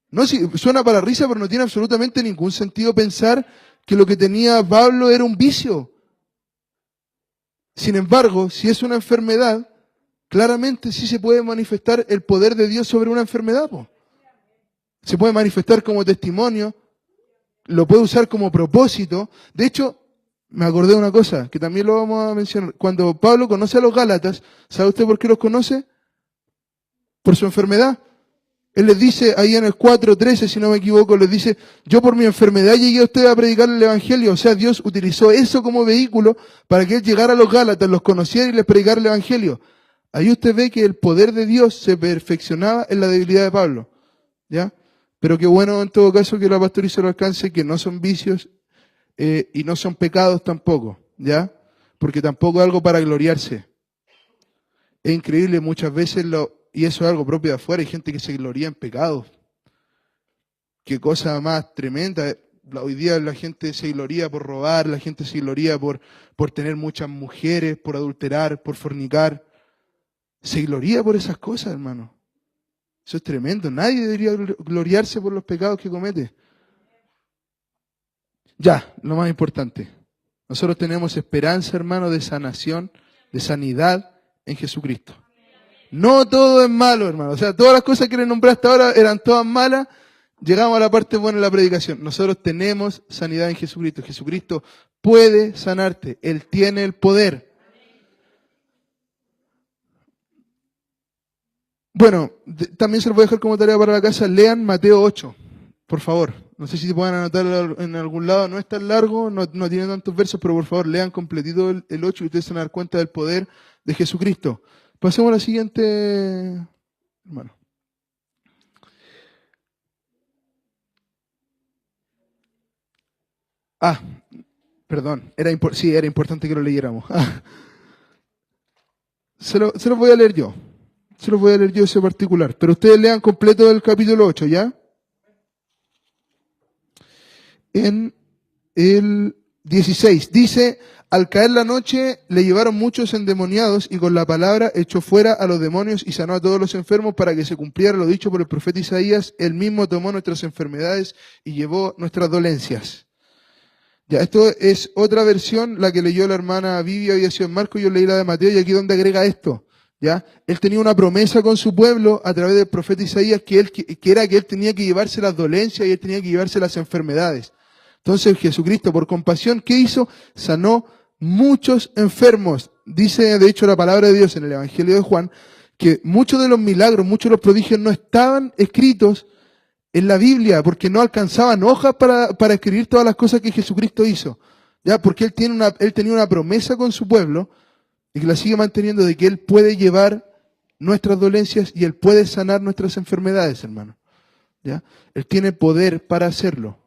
No, sí, suena para risa, pero no tiene absolutamente ningún sentido pensar que lo que tenía Pablo era un vicio. Sin embargo, si es una enfermedad, claramente sí se puede manifestar el poder de Dios sobre una enfermedad, po. Se puede manifestar como testimonio, lo puede usar como propósito. De hecho, me acordé de una cosa, que también lo vamos a mencionar. Cuando Pablo conoce a los Gálatas, ¿sabe usted por qué los conoce? Por su enfermedad. Él les dice, ahí en el 4:13, si no me equivoco, les dice, yo por mi enfermedad llegué a ustedes a predicar el Evangelio. O sea, Dios utilizó eso como vehículo para que él llegara a los Gálatas, los conociera y les predicara el Evangelio. Ahí usted ve que el poder de Dios se perfeccionaba en la debilidad de Pablo. ¿Ya? Pero qué bueno en todo caso que la pastoriza lo alcance, que no son vicios y no son pecados tampoco. ¿Ya? Porque tampoco es algo para gloriarse. Es increíble muchas veces, y eso es algo propio de afuera, hay gente que se gloria en pecados. Qué cosa más tremenda. Hoy día la gente se gloria por robar, la gente se gloria por tener muchas mujeres, por adulterar, por fornicar. Se gloria por esas cosas, hermano. Eso es tremendo. Nadie debería gloriarse por los pecados que comete. Ya, lo más importante. Nosotros tenemos esperanza, hermano, de sanación, de sanidad en Jesucristo. No todo es malo, hermano. O sea, todas las cosas que le nombré hasta ahora eran todas malas. Llegamos a la parte buena de la predicación. Nosotros tenemos sanidad en Jesucristo. Jesucristo puede sanarte. Él tiene el poder. Bueno, también se los voy a dejar como tarea para la casa. Lean Mateo 8, por favor. No sé si se pueden anotar en algún lado. No es tan largo, no tiene tantos versos, pero por favor lean completito el 8 y ustedes se van a dar cuenta del poder de Jesucristo. Pasemos a la siguiente, hermano. Ah, perdón, sí, era importante que lo leyéramos. Se lo voy a leer yo. Se lo voy a leer yo ese particular. Pero ustedes lean completo el capítulo 8, ¿ya? En el 16 dice, al caer la noche le llevaron muchos endemoniados y con la palabra echó fuera a los demonios y sanó a todos los enfermos para que se cumpliera lo dicho por el profeta Isaías. Él mismo tomó nuestras enfermedades y llevó nuestras dolencias. Ya, esto es otra versión, la que leyó la hermana Vivi había sido en Marcos, yo leí la de Mateo y aquí donde agrega esto. ¿Ya? Él tenía una promesa con su pueblo a través del profeta Isaías que era que él tenía que llevarse las dolencias y él tenía que llevarse las enfermedades. Entonces Jesucristo, por compasión, ¿qué hizo? Sanó muchos enfermos. Dice, de hecho, la palabra de Dios en el Evangelio de Juan, que muchos de los milagros, muchos de los prodigios no estaban escritos en la Biblia, porque no alcanzaban hojas para escribir todas las cosas que Jesucristo hizo. ¿Ya? Porque él tenía una promesa con su pueblo, y que la sigue manteniendo, de que Él puede llevar nuestras dolencias y Él puede sanar nuestras enfermedades, hermano. ¿Ya? Él tiene poder para hacerlo.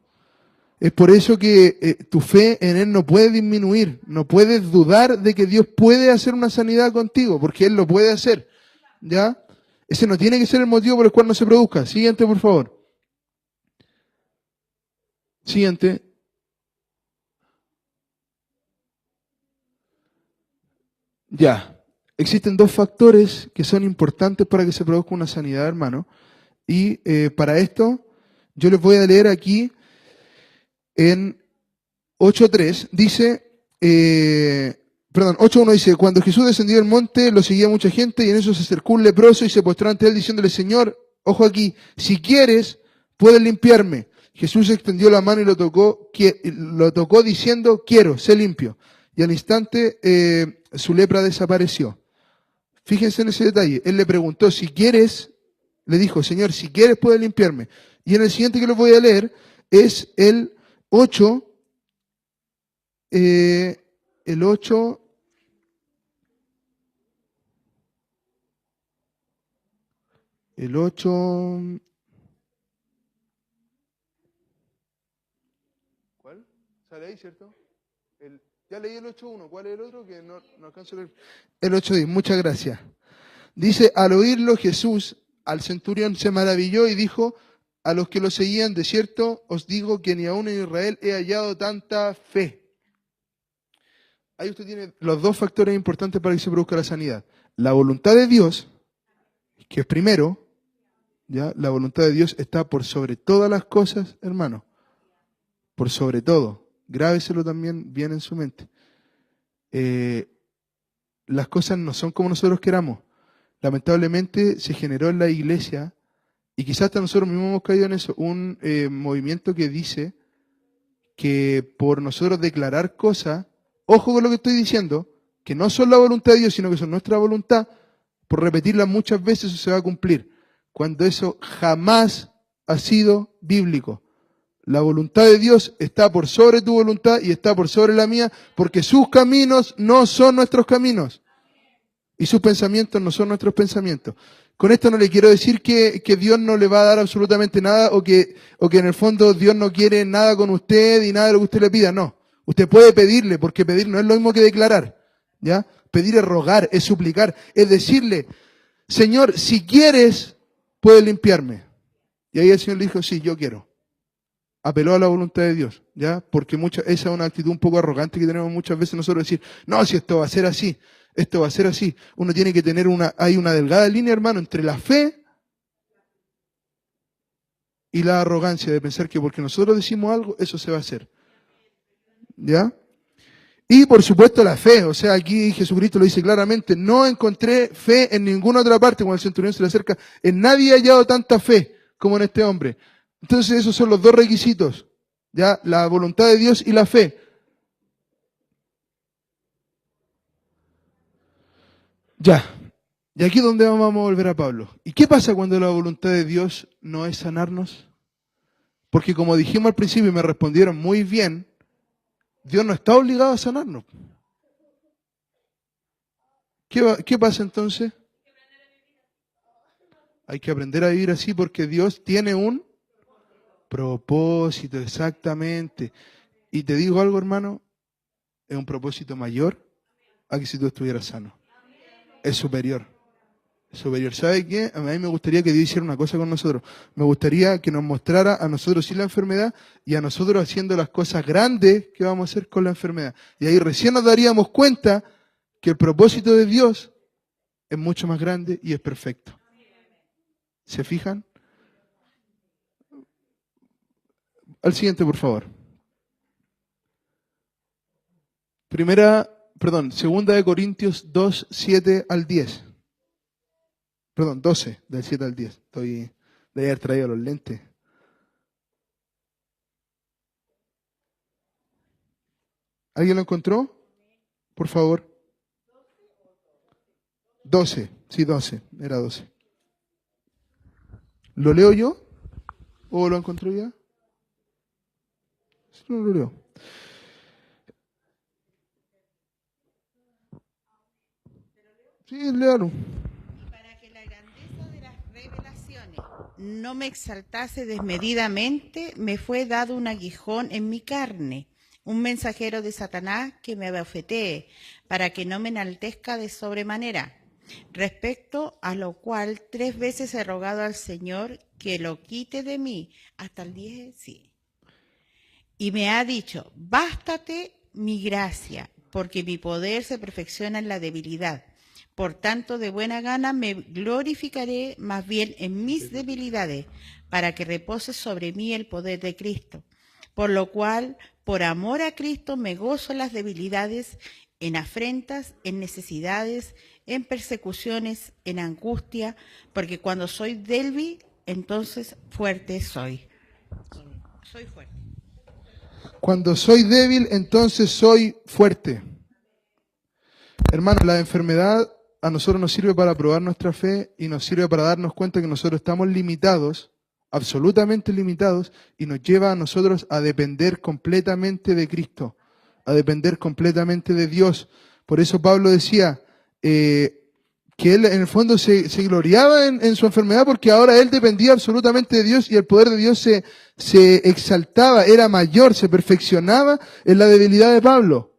Es por eso que tu fe en Él no puede disminuir, no puedes dudar de que Dios puede hacer una sanidad contigo, porque Él lo puede hacer. ¿Ya? Ese no tiene que ser el motivo por el cual no se produzca. Siguiente, por favor. Siguiente. Ya. Existen dos factores que son importantes para que se produzca una sanidad, hermano. Y para esto, yo les voy a leer aquí en 8.3, dice, 8.1 dice, cuando Jesús descendió del monte, lo seguía mucha gente y en eso se acercó un leproso y se postró ante él diciéndole, Señor, ojo aquí, si quieres, puedes limpiarme. Jesús extendió la mano y lo tocó diciendo, quiero, sé limpio. Y al instante su lepra desapareció. Fíjense en ese detalle. Él le preguntó, si quieres, le dijo, Señor, si quieres puedes limpiarme. Y en el siguiente que les voy a leer es el 8, el 8, el 8, ¿cuál? ¿Sale ahí, cierto? Ya leí el 8.1. ¿Cuál es el otro? Que no alcanzo a leer. El 8.10. Muchas gracias. Dice, al oírlo Jesús, al centurión se maravilló y dijo a los que lo seguían, de cierto os digo que ni aún en Israel he hallado tanta fe. Ahí usted tiene los dos factores importantes para que se produzca la sanidad. La voluntad de Dios, que es primero, ¿ya? La voluntad de Dios está por sobre todas las cosas, hermano. Por sobre todo. Grábeselo también bien en su mente. Las cosas no son como nosotros queramos. Lamentablemente se generó en la iglesia, y quizás hasta nosotros mismos hemos caído en eso, un movimiento que dice que por nosotros declarar cosas, ojo con lo que estoy diciendo, que no son la voluntad de Dios, sino que son nuestra voluntad, por repetirlas muchas veces eso se va a cumplir, cuando eso jamás ha sido bíblico. La voluntad de Dios está por sobre tu voluntad y está por sobre la mía, porque sus caminos no son nuestros caminos. Y sus pensamientos no son nuestros pensamientos. Con esto no le quiero decir que Dios no le va a dar absolutamente nada o que en el fondo Dios no quiere nada con usted y nada de lo que usted le pida. No. Usted puede pedirle, porque pedir no es lo mismo que declarar. ¿Ya? Pedir es rogar, es suplicar, es decirle, Señor, si quieres, puedes limpiarme. Y ahí el Señor le dijo, sí, yo quiero. Apeló a la voluntad de Dios, ¿ya? Porque esa es una actitud un poco arrogante que tenemos muchas veces nosotros, decir, no, si esto va a ser así, esto va a ser así. Uno tiene que tener hay una delgada línea, hermano, entre la fe y la arrogancia de pensar que porque nosotros decimos algo, eso se va a hacer. ¿Ya? Y por supuesto la fe, o sea, aquí Jesucristo lo dice claramente, no encontré fe en ninguna otra parte, cuando el centurión se le acerca, en nadie he hallado tanta fe como en este hombre. Entonces esos son los dos requisitos, ¿ya? La voluntad de Dios y la fe. Ya, y aquí es donde vamos a volver a Pablo. ¿Y qué pasa cuando la voluntad de Dios no es sanarnos? Porque como dijimos al principio y me respondieron muy bien, Dios no está obligado a sanarnos. ¿Qué pasa entonces? Hay que aprender a vivir así porque Dios tiene un propósito, exactamente. Y te digo algo, hermano, es un propósito mayor a que si tú estuvieras sano. Es superior. Es superior. ¿Sabe qué? A mí me gustaría que Dios hiciera una cosa con nosotros. Me gustaría que nos mostrara a nosotros sin la enfermedad y a nosotros haciendo las cosas grandes que vamos a hacer con la enfermedad. Y ahí recién nos daríamos cuenta que el propósito de Dios es mucho más grande y es perfecto. ¿Se fijan? Al siguiente, por favor. Segunda de Corintios 2, 7 al 10. 12, del 7 al 10. De haber traído los lentes. ¿Alguien lo encontró? Por favor. 12, sí, 12, era 12. ¿Lo leo yo? ¿O lo encontró ya? Sí, no lo leo. Sí, léalo. Para que la grandeza de las revelaciones no me exaltase desmedidamente, me fue dado un aguijón en mi carne, un mensajero de Satanás que me abofetee, para que no me enaltezca de sobremanera. Respecto a lo cual 3 veces he rogado al Señor que lo quite de mí, hasta el 10, sí. Y me ha dicho, bástate mi gracia, porque mi poder se perfecciona en la debilidad. Por tanto, de buena gana me glorificaré más bien en mis debilidades, para que repose sobre mí el poder de Cristo. Por lo cual, por amor a Cristo, me gozo en las debilidades, en afrentas, en necesidades, en persecuciones, en angustia, porque cuando soy débil, entonces fuerte soy. Soy fuerte. Cuando soy débil, entonces soy fuerte. Hermano, la enfermedad a nosotros nos sirve para probar nuestra fe y nos sirve para darnos cuenta que nosotros estamos limitados, absolutamente limitados, y nos lleva a nosotros a depender completamente de Cristo, a depender completamente de Dios. Por eso Pablo decía que él en el fondo se gloriaba en su enfermedad porque ahora él dependía absolutamente de Dios y el poder de Dios se exaltaba, era mayor, se perfeccionaba en la debilidad de Pablo.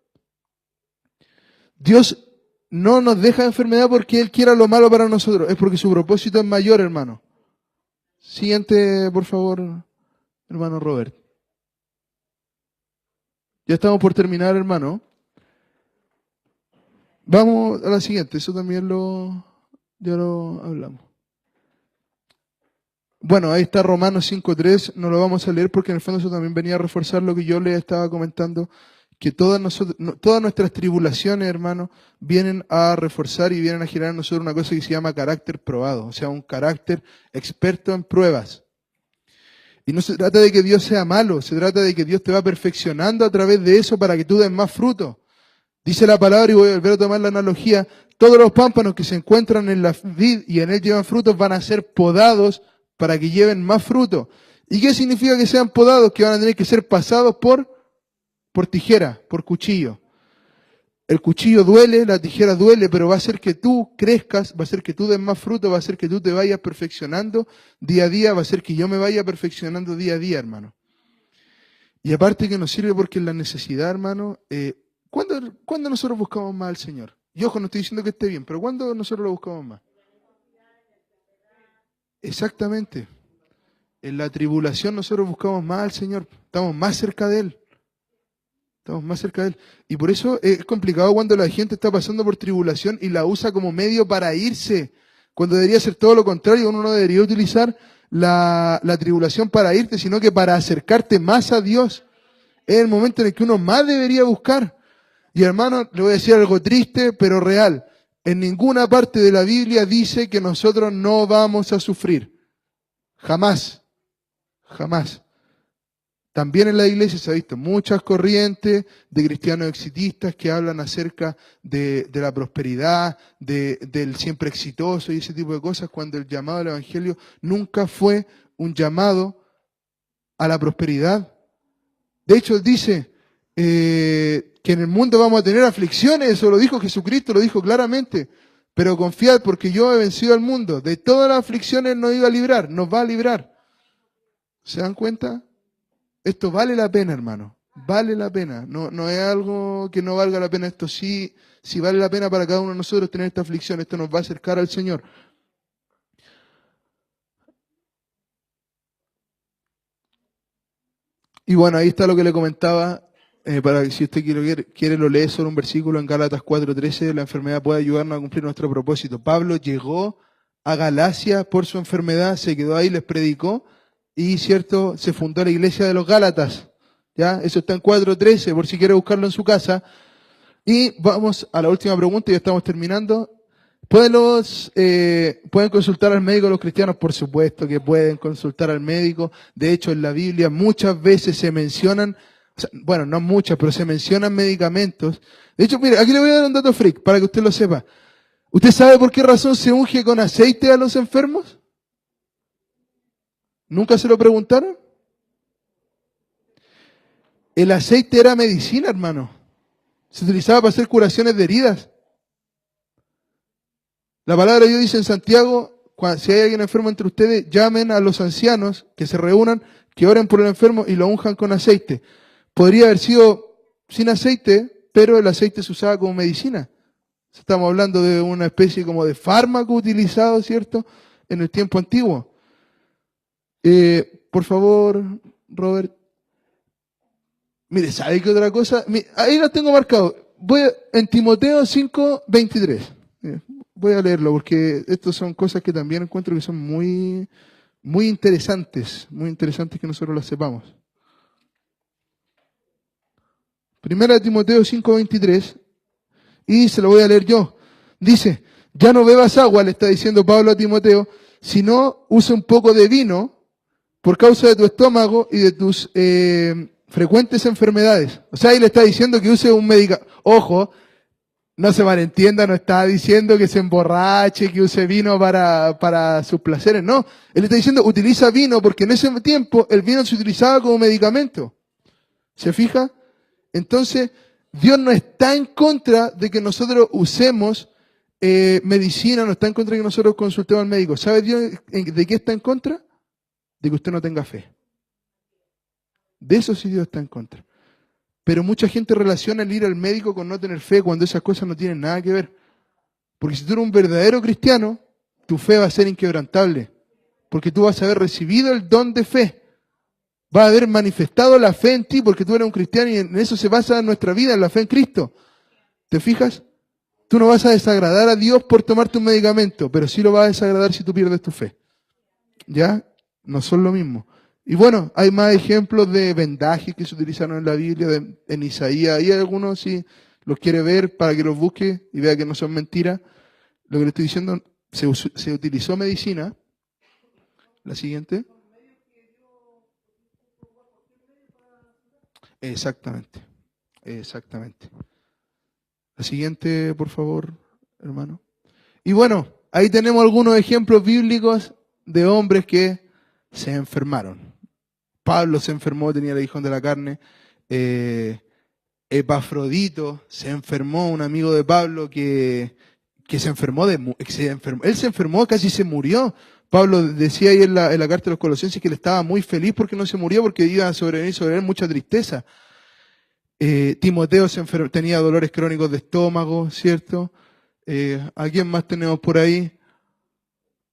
Dios no nos deja enfermedad porque Él quiera lo malo para nosotros, es porque su propósito es mayor, hermano. Siguiente, por favor, hermano Robert. Ya estamos por terminar, hermano. Vamos a la siguiente, eso también ya lo hablamos. Bueno, ahí está Romanos 5.3, no lo vamos a leer porque en el fondo eso también venía a reforzar lo que yo les estaba comentando, que todas nuestras tribulaciones, hermano, vienen a reforzar y vienen a generar en nosotros una cosa que se llama carácter probado, o sea, un carácter experto en pruebas. Y no se trata de que Dios sea malo, se trata de que Dios te va perfeccionando a través de eso para que tú des más fruto. Dice la palabra, y voy a volver a tomar la analogía, todos los pámpanos que se encuentran en la vid y en él llevan frutos van a ser podados para que lleven más fruto. ¿Y qué significa que sean podados? Que van a tener que ser pasados por tijera, por cuchillo. El cuchillo duele, la tijera duele, pero va a hacer que tú crezcas, va a hacer que tú des más fruto, va a hacer que tú te vayas perfeccionando día a día, va a hacer que yo me vaya perfeccionando día a día, hermano. Y aparte que nos sirve porque en la necesidad, hermano, ¿cuándo nosotros buscamos más al Señor? Y ojo, no estoy diciendo que esté bien, pero ¿cuándo nosotros lo buscamos más? Exactamente. En la tribulación nosotros buscamos más al Señor, estamos más cerca de Él. Estamos más cerca de Él. Y por eso es complicado cuando la gente está pasando por tribulación y la usa como medio para irse, cuando debería ser todo lo contrario. Uno no debería utilizar la tribulación para irte, sino que para acercarte más a Dios. Es el momento en el que uno más debería buscar. Y hermano, le voy a decir algo triste, pero real. En ninguna parte de la Biblia dice que nosotros no vamos a sufrir. Jamás. Jamás. También en la iglesia se ha visto muchas corrientes de cristianos exitistas que hablan acerca de la prosperidad, del siempre exitoso y ese tipo de cosas, cuando el llamado del Evangelio nunca fue un llamado a la prosperidad. De hecho, él dice que en el mundo vamos a tener aflicciones, eso lo dijo Jesucristo, lo dijo claramente, pero confiad porque yo he vencido al mundo. De todas las aflicciones nos iba a librar, nos va a librar. ¿Se dan cuenta? Esto vale la pena, hermano. Vale la pena. No es algo que no valga la pena. Esto sí vale la pena para cada uno de nosotros tener esta aflicción. Esto nos va a acercar al Señor. Y bueno, ahí está lo que le comentaba. Para que si usted quiere lo lee sobre un versículo en Gálatas 4:13. La enfermedad puede ayudarnos a cumplir nuestro propósito. Pablo llegó a Galacia por su enfermedad. Se quedó ahí, les predicó. Y, cierto, se fundó la iglesia de los Gálatas. ¿Ya? Eso está en 4:13, por si quiere buscarlo en su casa. Y vamos a la última pregunta, ya estamos terminando. ¿Pueden consultar al médico los cristianos? Por supuesto que pueden consultar al médico. De hecho, en la Biblia muchas veces se mencionan, bueno, no muchas, pero se mencionan medicamentos. De hecho, mire, aquí le voy a dar un dato freak para que usted lo sepa. ¿Usted sabe por qué razón se unge con aceite a los enfermos? ¿Nunca se lo preguntaron? El aceite era medicina, hermano. Se utilizaba para hacer curaciones de heridas. La palabra de Dios dice en Santiago, si hay alguien enfermo entre ustedes, llamen a los ancianos que se reúnan, que oren por el enfermo y lo unjan con aceite. Podría haber sido sin aceite, pero el aceite se usaba como medicina. Estamos hablando de una especie como de fármaco utilizado, ¿cierto?, en el tiempo antiguo. Por favor, Robert. Mire, ¿sabe qué otra cosa? Ahí lo tengo marcado. En Timoteo 5:23. Voy a leerlo porque estas son cosas que también encuentro que son muy, muy interesantes que nosotros las sepamos. Primera de Timoteo 5:23, y se lo voy a leer yo. Dice, ya no bebas agua, le está diciendo Pablo a Timoteo, sino usa un poco de vino por causa de tu estómago y de tus frecuentes enfermedades. O sea, ahí le está diciendo que use un medicamento. Ojo, no se malentienda, no está diciendo que se emborrache, que use vino para sus placeres. No, él está diciendo utiliza vino porque en ese tiempo el vino se utilizaba como medicamento. ¿Se fija? Entonces, Dios no está en contra de que nosotros usemos medicina, no está en contra de que nosotros consultemos al médico. ¿Sabe Dios de qué está en contra? De que usted no tenga fe. De eso sí Dios está en contra. Pero mucha gente relaciona el ir al médico con no tener fe cuando esas cosas no tienen nada que ver. Porque si tú eres un verdadero cristiano, tu fe va a ser inquebrantable. Porque tú vas a haber recibido el don de fe. Va a haber manifestado la fe en ti porque tú eres un cristiano y en eso se basa nuestra vida, en la fe en Cristo. ¿Te fijas? Tú no vas a desagradar a Dios por tomarte un medicamento, pero sí lo vas a desagradar si tú pierdes tu fe. ¿Ya? No son lo mismo. Y bueno, hay más ejemplos de vendajes que se utilizaron en la Biblia, en Isaías. Hay algunos, si los quiere ver, para que los busque y vea que no son mentiras. Lo que le estoy diciendo, se utilizó medicina. La siguiente. Exactamente. Exactamente. La siguiente, por favor, hermano. Y bueno, ahí tenemos algunos ejemplos bíblicos de hombres que se enfermaron. Pablo se enfermó, tenía el aguijón de la carne. Epafrodito se enfermó, un amigo de Pablo que se enfermó, él se enfermó, casi se murió. Pablo decía ahí en la carta de los Colosenses que él estaba muy feliz porque no se murió, porque iba a sobrevenir sobre él mucha tristeza. Timoteo tenía dolores crónicos de estómago, ¿cierto? ¿A quién más tenemos por ahí?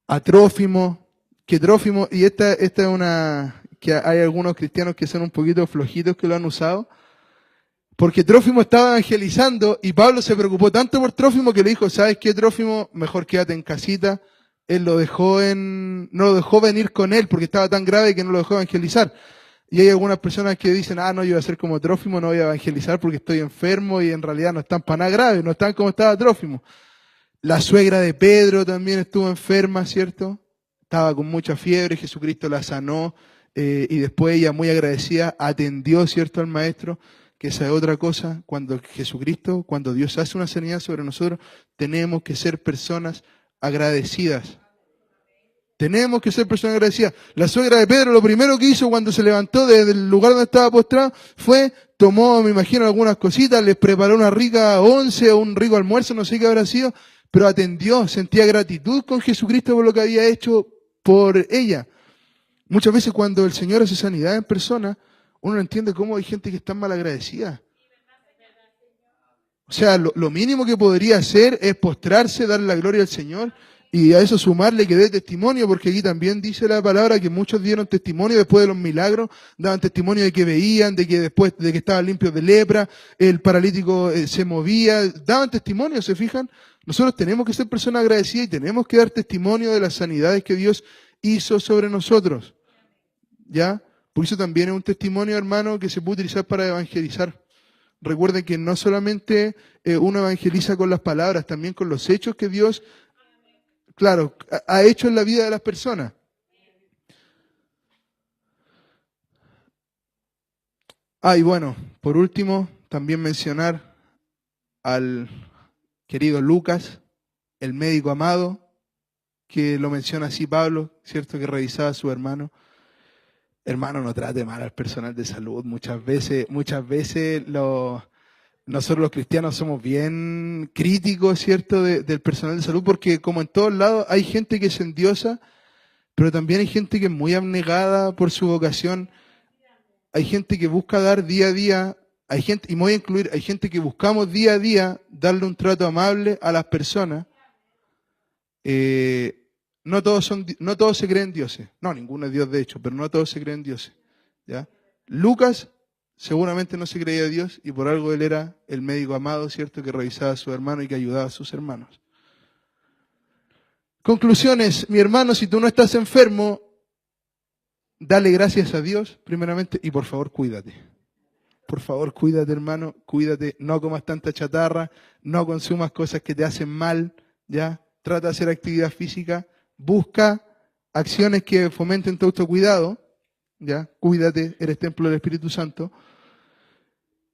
A Trófimo, y esta es una, que hay algunos cristianos que son un poquito flojitos que lo han usado, porque Trófimo estaba evangelizando y Pablo se preocupó tanto por Trófimo que le dijo, ¿sabes qué, Trófimo? Mejor quédate en casita. Él no lo dejó venir con él porque estaba tan grave que no lo dejó evangelizar. Y hay algunas personas que dicen, no, yo voy a ser como Trófimo, no voy a evangelizar porque estoy enfermo, y en realidad no están para nada graves, no están como estaba Trófimo. La suegra de Pedro también estuvo enferma, ¿cierto? Estaba con mucha fiebre, Jesucristo la sanó, y después ella, muy agradecida, atendió, ¿cierto?, al maestro, que esa es otra cosa. Cuando Dios hace una sanidad sobre nosotros, tenemos que ser personas agradecidas. Tenemos que ser personas agradecidas. La suegra de Pedro lo primero que hizo cuando se levantó desde el lugar donde estaba postrado tomó, me imagino, algunas cositas, les preparó una rica once o un rico almuerzo, no sé qué habrá sido, pero atendió, sentía gratitud con Jesucristo por lo que había hecho por ella. Muchas veces cuando el Señor hace sanidad en persona, uno no entiende cómo hay gente que está mal agradecida. O sea, lo mínimo que podría hacer es postrarse, darle la gloria al Señor y a eso sumarle que dé testimonio, porque aquí también dice la palabra que muchos dieron testimonio después de los milagros, daban testimonio de que veían, de que después de que estaban limpios de lepra, el paralítico se movía, daban testimonio, ¿se fijan? Nosotros tenemos que ser personas agradecidas y tenemos que dar testimonio de las sanidades que Dios hizo sobre nosotros. ¿Ya? Por eso también es un testimonio, hermano, que se puede utilizar para evangelizar. Recuerden que no solamente uno evangeliza con las palabras, también con los hechos que Dios, claro, ha hecho en la vida de las personas. Y bueno, por último, también mencionar al querido Lucas, el médico amado, que lo menciona así Pablo, ¿cierto? Que revisaba a su hermano. Hermano, no trate mal al personal de salud. Muchas veces nosotros los cristianos somos bien críticos, ¿cierto?, del personal de salud, porque como en todos lados hay gente que se endiosa, pero también hay gente que es muy abnegada por su vocación. Hay gente que busca dar día a día, y me voy a incluir, hay gente que buscamos día a día darle un trato amable a las personas. No todos se creen dioses. No, ninguno es Dios de hecho, pero no todos se creen dioses. ¿Ya? Lucas seguramente no se creía Dios y por algo él era el médico amado, ¿cierto?, que revisaba a su hermano y que ayudaba a sus hermanos. Conclusiones, mi hermano, si tú no estás enfermo, dale gracias a Dios primeramente y por favor cuídate. Por favor cuídate, hermano, cuídate, no comas tanta chatarra, no consumas cosas que te hacen mal, ¿ya? Trata de hacer actividad física, busca acciones que fomenten tu autocuidado, ¿ya? Cuídate, eres templo del Espíritu Santo.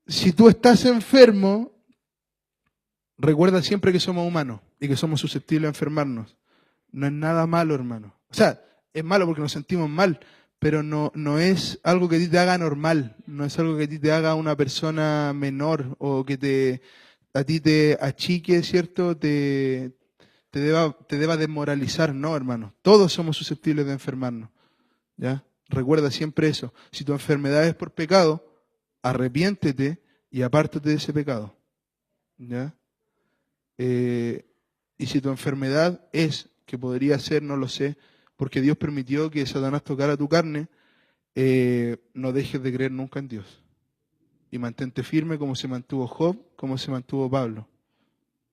Si tú estás enfermo, recuerda siempre que somos humanos y que somos susceptibles a enfermarnos. No es nada malo, hermano. O sea, es malo porque nos sentimos mal, pero no es algo que a ti te haga normal, no es algo que a ti te haga una persona menor o que a ti te achique, ¿cierto?, te deba desmoralizar. No, hermano. Todos somos susceptibles de enfermarnos. ¿Ya? Recuerda siempre eso. Si tu enfermedad es por pecado, arrepiéntete, y apártate de ese pecado. ¿Ya? Y si tu enfermedad es, que podría ser, no lo sé, porque Dios permitió que Satanás tocara tu carne, no dejes de creer nunca en Dios. Y mantente firme como se mantuvo Job, como se mantuvo Pablo.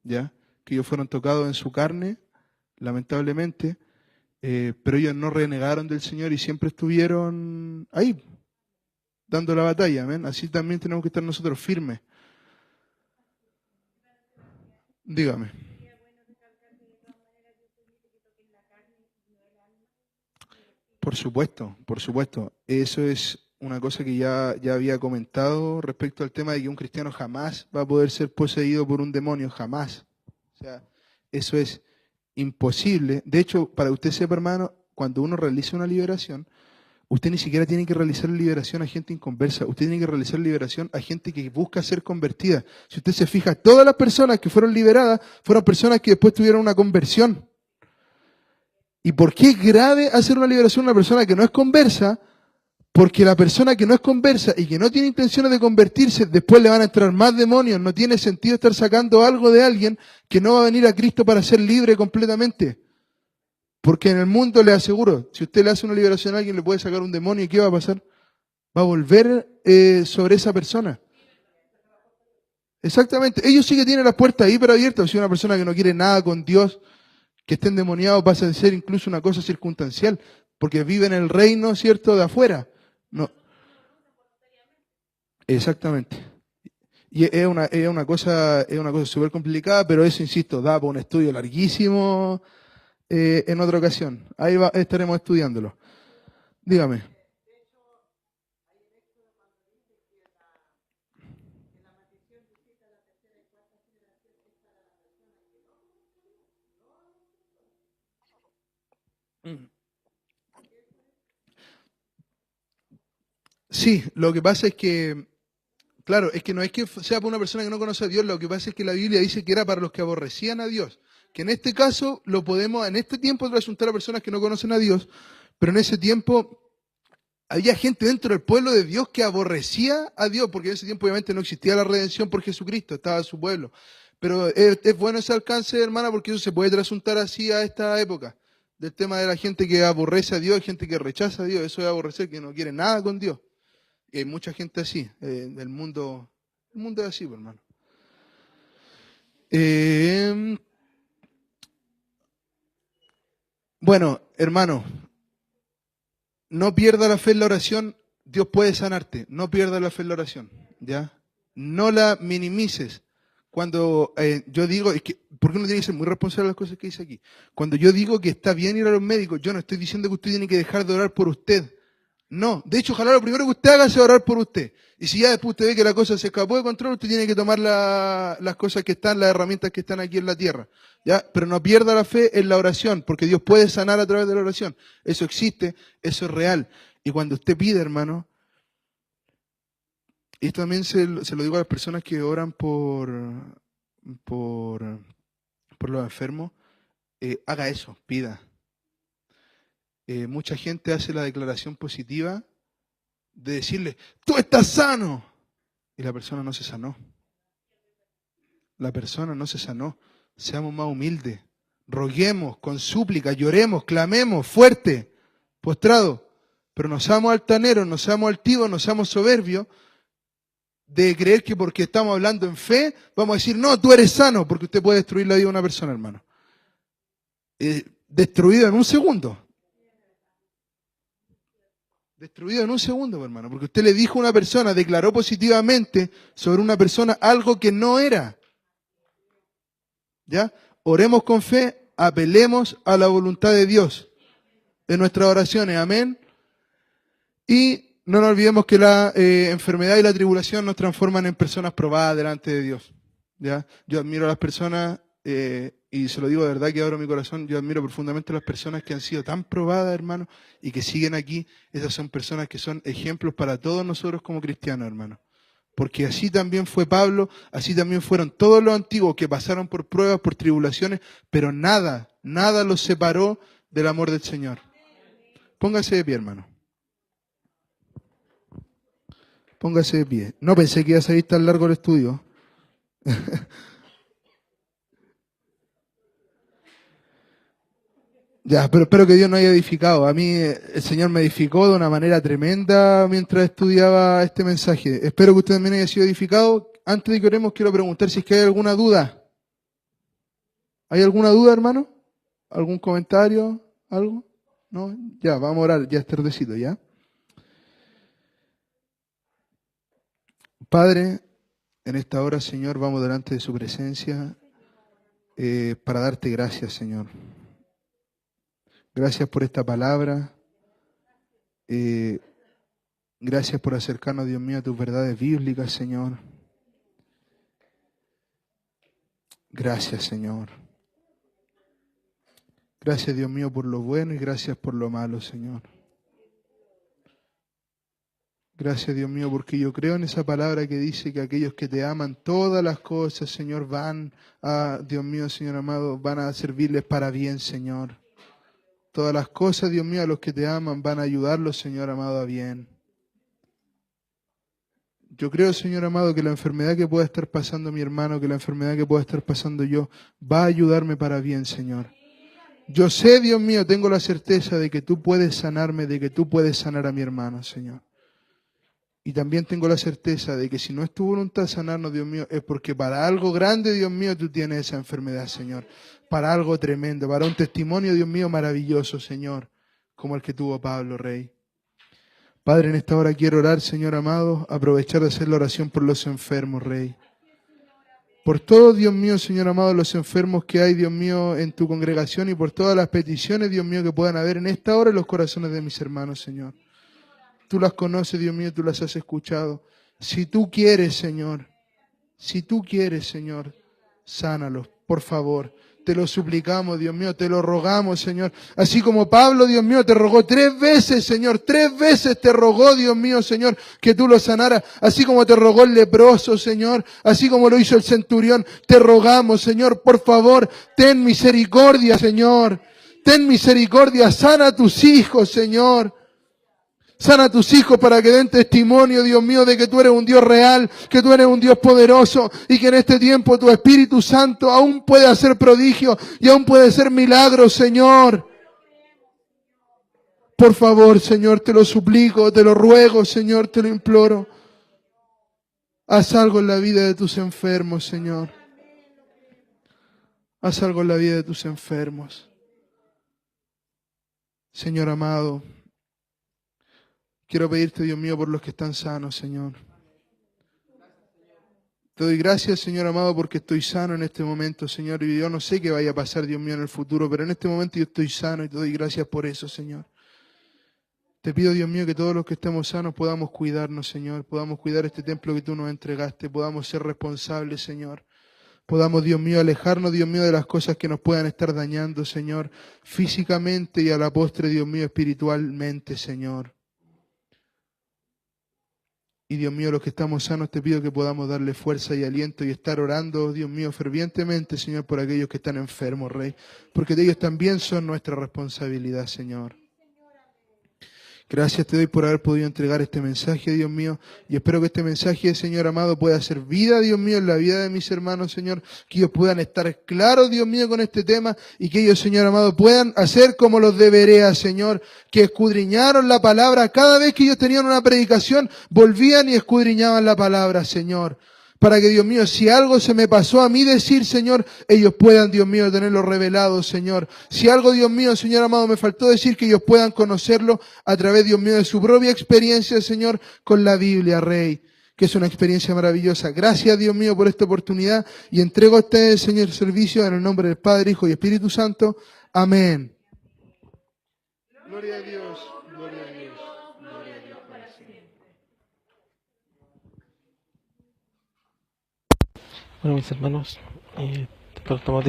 ¿Ya? Que ellos fueron tocados en su carne, lamentablemente, pero ellos no renegaron del Señor y siempre estuvieron ahí, dando la batalla. ¿Amén? Así también tenemos que estar nosotros firmes. Dígame. Por supuesto, por supuesto. Eso es una cosa que ya había comentado respecto al tema de que un cristiano jamás va a poder ser poseído por un demonio, jamás. O sea, eso es imposible. De hecho, para que usted sepa, hermano, cuando uno realiza una liberación, usted ni siquiera tiene que realizar liberación a gente inconversa, usted tiene que realizar liberación a gente que busca ser convertida. Si usted se fija, todas las personas que fueron liberadas fueron personas que después tuvieron una conversión. ¿Y por qué es grave hacer una liberación a una persona que no es conversa? Porque la persona que no es conversa y que no tiene intenciones de convertirse, después le van a entrar más demonios. No tiene sentido estar sacando algo de alguien que no va a venir a Cristo para ser libre completamente. Porque en el mundo, le aseguro, si usted le hace una liberación a alguien, le puede sacar un demonio, ¿y qué va a pasar? Va a volver sobre esa persona. Exactamente. Ellos sí que tienen las puertas hiper abiertas. Si una persona que no quiere nada con Dios, que esté endemoniado, pasa a ser incluso una cosa circunstancial, porque vive en el reino, ¿cierto?, de afuera. No. Exactamente. Y es una cosa súper complicada, pero eso, insisto, da para un estudio larguísimo en otra ocasión. Ahí estaremos estudiándolo. Dígame. Sí, lo que pasa es que, claro, es que no es que sea para una persona que no conoce a Dios, lo que pasa es que la Biblia dice que era para los que aborrecían a Dios. Que en este caso lo podemos, en este tiempo, trasuntar a personas que no conocen a Dios, pero en ese tiempo había gente dentro del pueblo de Dios que aborrecía a Dios, porque en ese tiempo obviamente no existía la redención por Jesucristo, estaba su pueblo. Pero es bueno ese alcance, hermana, porque eso se puede trasuntar así a esta época. Del tema de la gente que aborrece a Dios, gente que rechaza a Dios, eso es aborrecer, que no quiere nada con Dios. Y hay mucha gente así, el mundo es así, pues, hermano. Bueno, hermano, no pierda la fe en la oración, Dios puede sanarte, no pierda la fe en la oración, ¿ya? No la minimices. Cuando yo digo, es que, ¿por qué uno tiene que ser muy responsable de las cosas que dice aquí? Cuando yo digo que está bien ir a los médicos, yo no estoy diciendo que usted tiene que dejar de orar por usted. No, de hecho, ojalá lo primero que usted haga sea orar por usted. Y si ya después usted ve que la cosa se escapó de control, usted tiene que tomar las cosas que están, las herramientas que están aquí en la tierra. ¿Ya? Pero no pierda la fe en la oración, porque Dios puede sanar a través de la oración. Eso existe, eso es real. Y cuando usted pide, hermano, y esto también se lo digo a las personas que oran por los enfermos, haga eso, pida. Mucha gente hace la declaración positiva de decirle, tú estás sano. Y la persona no se sanó. La persona no se sanó. Seamos más humildes. Roguemos con súplica, lloremos, clamemos fuerte, postrado. Pero no seamos altaneros, no seamos altivos, no seamos soberbios de creer que porque estamos hablando en fe, vamos a decir, no, tú eres sano, porque usted puede destruir la vida de una persona, hermano. Destruido en un segundo. Destruido en un segundo, hermano, porque usted le dijo a una persona, declaró positivamente sobre una persona algo que no era. ¿Ya? Oremos con fe, apelemos a la voluntad de Dios en nuestras oraciones, amén. Y no nos olvidemos que la enfermedad y la tribulación nos transforman en personas probadas delante de Dios. ¿Ya? Yo admiro a las personas, y se lo digo de verdad que abro mi corazón, yo admiro profundamente a las personas que han sido tan probadas, hermano, y que siguen aquí. Esas son personas que son ejemplos para todos nosotros como cristianos, hermano. Porque así también fue Pablo, así también fueron todos los antiguos que pasaron por pruebas, por tribulaciones, pero nada los separó del amor del Señor. Póngase de pie, hermano. Póngase de pie. No pensé que iba a salir tan largo el estudio. Ya, pero espero que Dios nos haya edificado. A mí el Señor me edificó de una manera tremenda mientras estudiaba este mensaje. Espero que usted también haya sido edificado. Antes de que oremos, quiero preguntar si es que hay alguna duda. ¿Hay alguna duda, hermano? ¿Algún comentario? ¿Algo? ¿No? Ya, vamos a orar, ya es tardecito, ¿ya? Padre, en esta hora, Señor, vamos delante de su presencia para darte gracias, Señor. Gracias por esta palabra. Gracias por acercarnos, Dios mío, a tus verdades bíblicas, Señor. Gracias, Señor. Gracias, Dios mío, por lo bueno y gracias por lo malo, Señor. Gracias, Dios mío, porque yo creo en esa palabra que dice que aquellos que te aman, todas las cosas, Señor, van a, Dios mío, Señor amado, van a servirles para bien, Señor. Todas las cosas, Dios mío, a los que te aman van a ayudarlos, Señor amado, a bien. Yo creo, Señor amado, que la enfermedad que pueda estar pasando mi hermano, que la enfermedad que pueda estar pasando yo, va a ayudarme para bien, Señor. Yo sé, Dios mío, tengo la certeza de que tú puedes sanarme, de que tú puedes sanar a mi hermano, Señor. Y también tengo la certeza de que si no es tu voluntad sanarnos, Dios mío, es porque para algo grande, Dios mío, tú tienes esa enfermedad, Señor. Para algo tremendo, para un testimonio, Dios mío, maravilloso, Señor, como el que tuvo Pablo, Rey. Padre, en esta hora quiero orar, Señor amado, aprovechar de hacer la oración por los enfermos, Rey. Por todos, Dios mío, Señor amado, los enfermos que hay, Dios mío, en tu congregación y por todas las peticiones, Dios mío, que puedan haber en esta hora en los corazones de mis hermanos, Señor. Tú las conoces, Dios mío, tú las has escuchado. Si tú quieres, Señor, sánalos, por favor. Te lo suplicamos, Dios mío, te lo rogamos, Señor. Así como Pablo, Dios mío, te rogó 3 veces, Señor. 3 veces te rogó, Dios mío, Señor, que tú lo sanaras. Así como te rogó el leproso, Señor. Así como lo hizo el centurión. Te rogamos, Señor, por favor, ten misericordia, Señor. Ten misericordia, sana a tus hijos, Señor. Sana a tus hijos para que den testimonio, Dios mío, de que tú eres un Dios real, que tú eres un Dios poderoso y que en este tiempo tu Espíritu Santo aún puede hacer prodigios y aún puede hacer milagros, Señor. Por favor, Señor, te lo suplico, te lo ruego, Señor, te lo imploro. Haz algo en la vida de tus enfermos, Señor. Haz algo en la vida de tus enfermos. Señor amado, quiero pedirte, Dios mío, por los que están sanos, Señor. Te doy gracias, Señor amado, porque estoy sano en este momento, Señor. Y yo no sé qué vaya a pasar, Dios mío, en el futuro, pero en este momento yo estoy sano y te doy gracias por eso, Señor. Te pido, Dios mío, que todos los que estemos sanos podamos cuidarnos, Señor. Podamos cuidar este templo que tú nos entregaste. Podamos ser responsables, Señor. Podamos, Dios mío, alejarnos, Dios mío, de las cosas que nos puedan estar dañando, Señor. Físicamente y a la postre, Dios mío, espiritualmente, Señor. Y Dios mío, los que estamos sanos, te pido que podamos darle fuerza y aliento y estar orando, Dios mío, fervientemente, Señor, por aquellos que están enfermos, Rey. Porque de ellos también son nuestra responsabilidad, Señor. Gracias te doy por haber podido entregar este mensaje, Dios mío, y espero que este mensaje, Señor amado, pueda hacer vida, Dios mío, en la vida de mis hermanos, Señor, que ellos puedan estar claros, Dios mío, con este tema, y que ellos, Señor amado, puedan hacer como los de Berea, Señor, que escudriñaron la palabra, cada vez que ellos tenían una predicación, volvían y escudriñaban la palabra, Señor. Para que, Dios mío, si algo se me pasó a mí decir, Señor, ellos puedan, Dios mío, tenerlo revelado, Señor. Si algo, Dios mío, Señor amado, me faltó decir, que ellos puedan conocerlo a través, Dios mío, de su propia experiencia, Señor, con la Biblia, Rey, que es una experiencia maravillosa. Gracias, Dios mío, por esta oportunidad y entrego a ustedes, Señor, el servicio en el nombre del Padre, Hijo y Espíritu Santo. Amén. Gloria a Dios, gloria a Dios. Gloria a Dios para siempre. Bueno, mis hermanos, estamos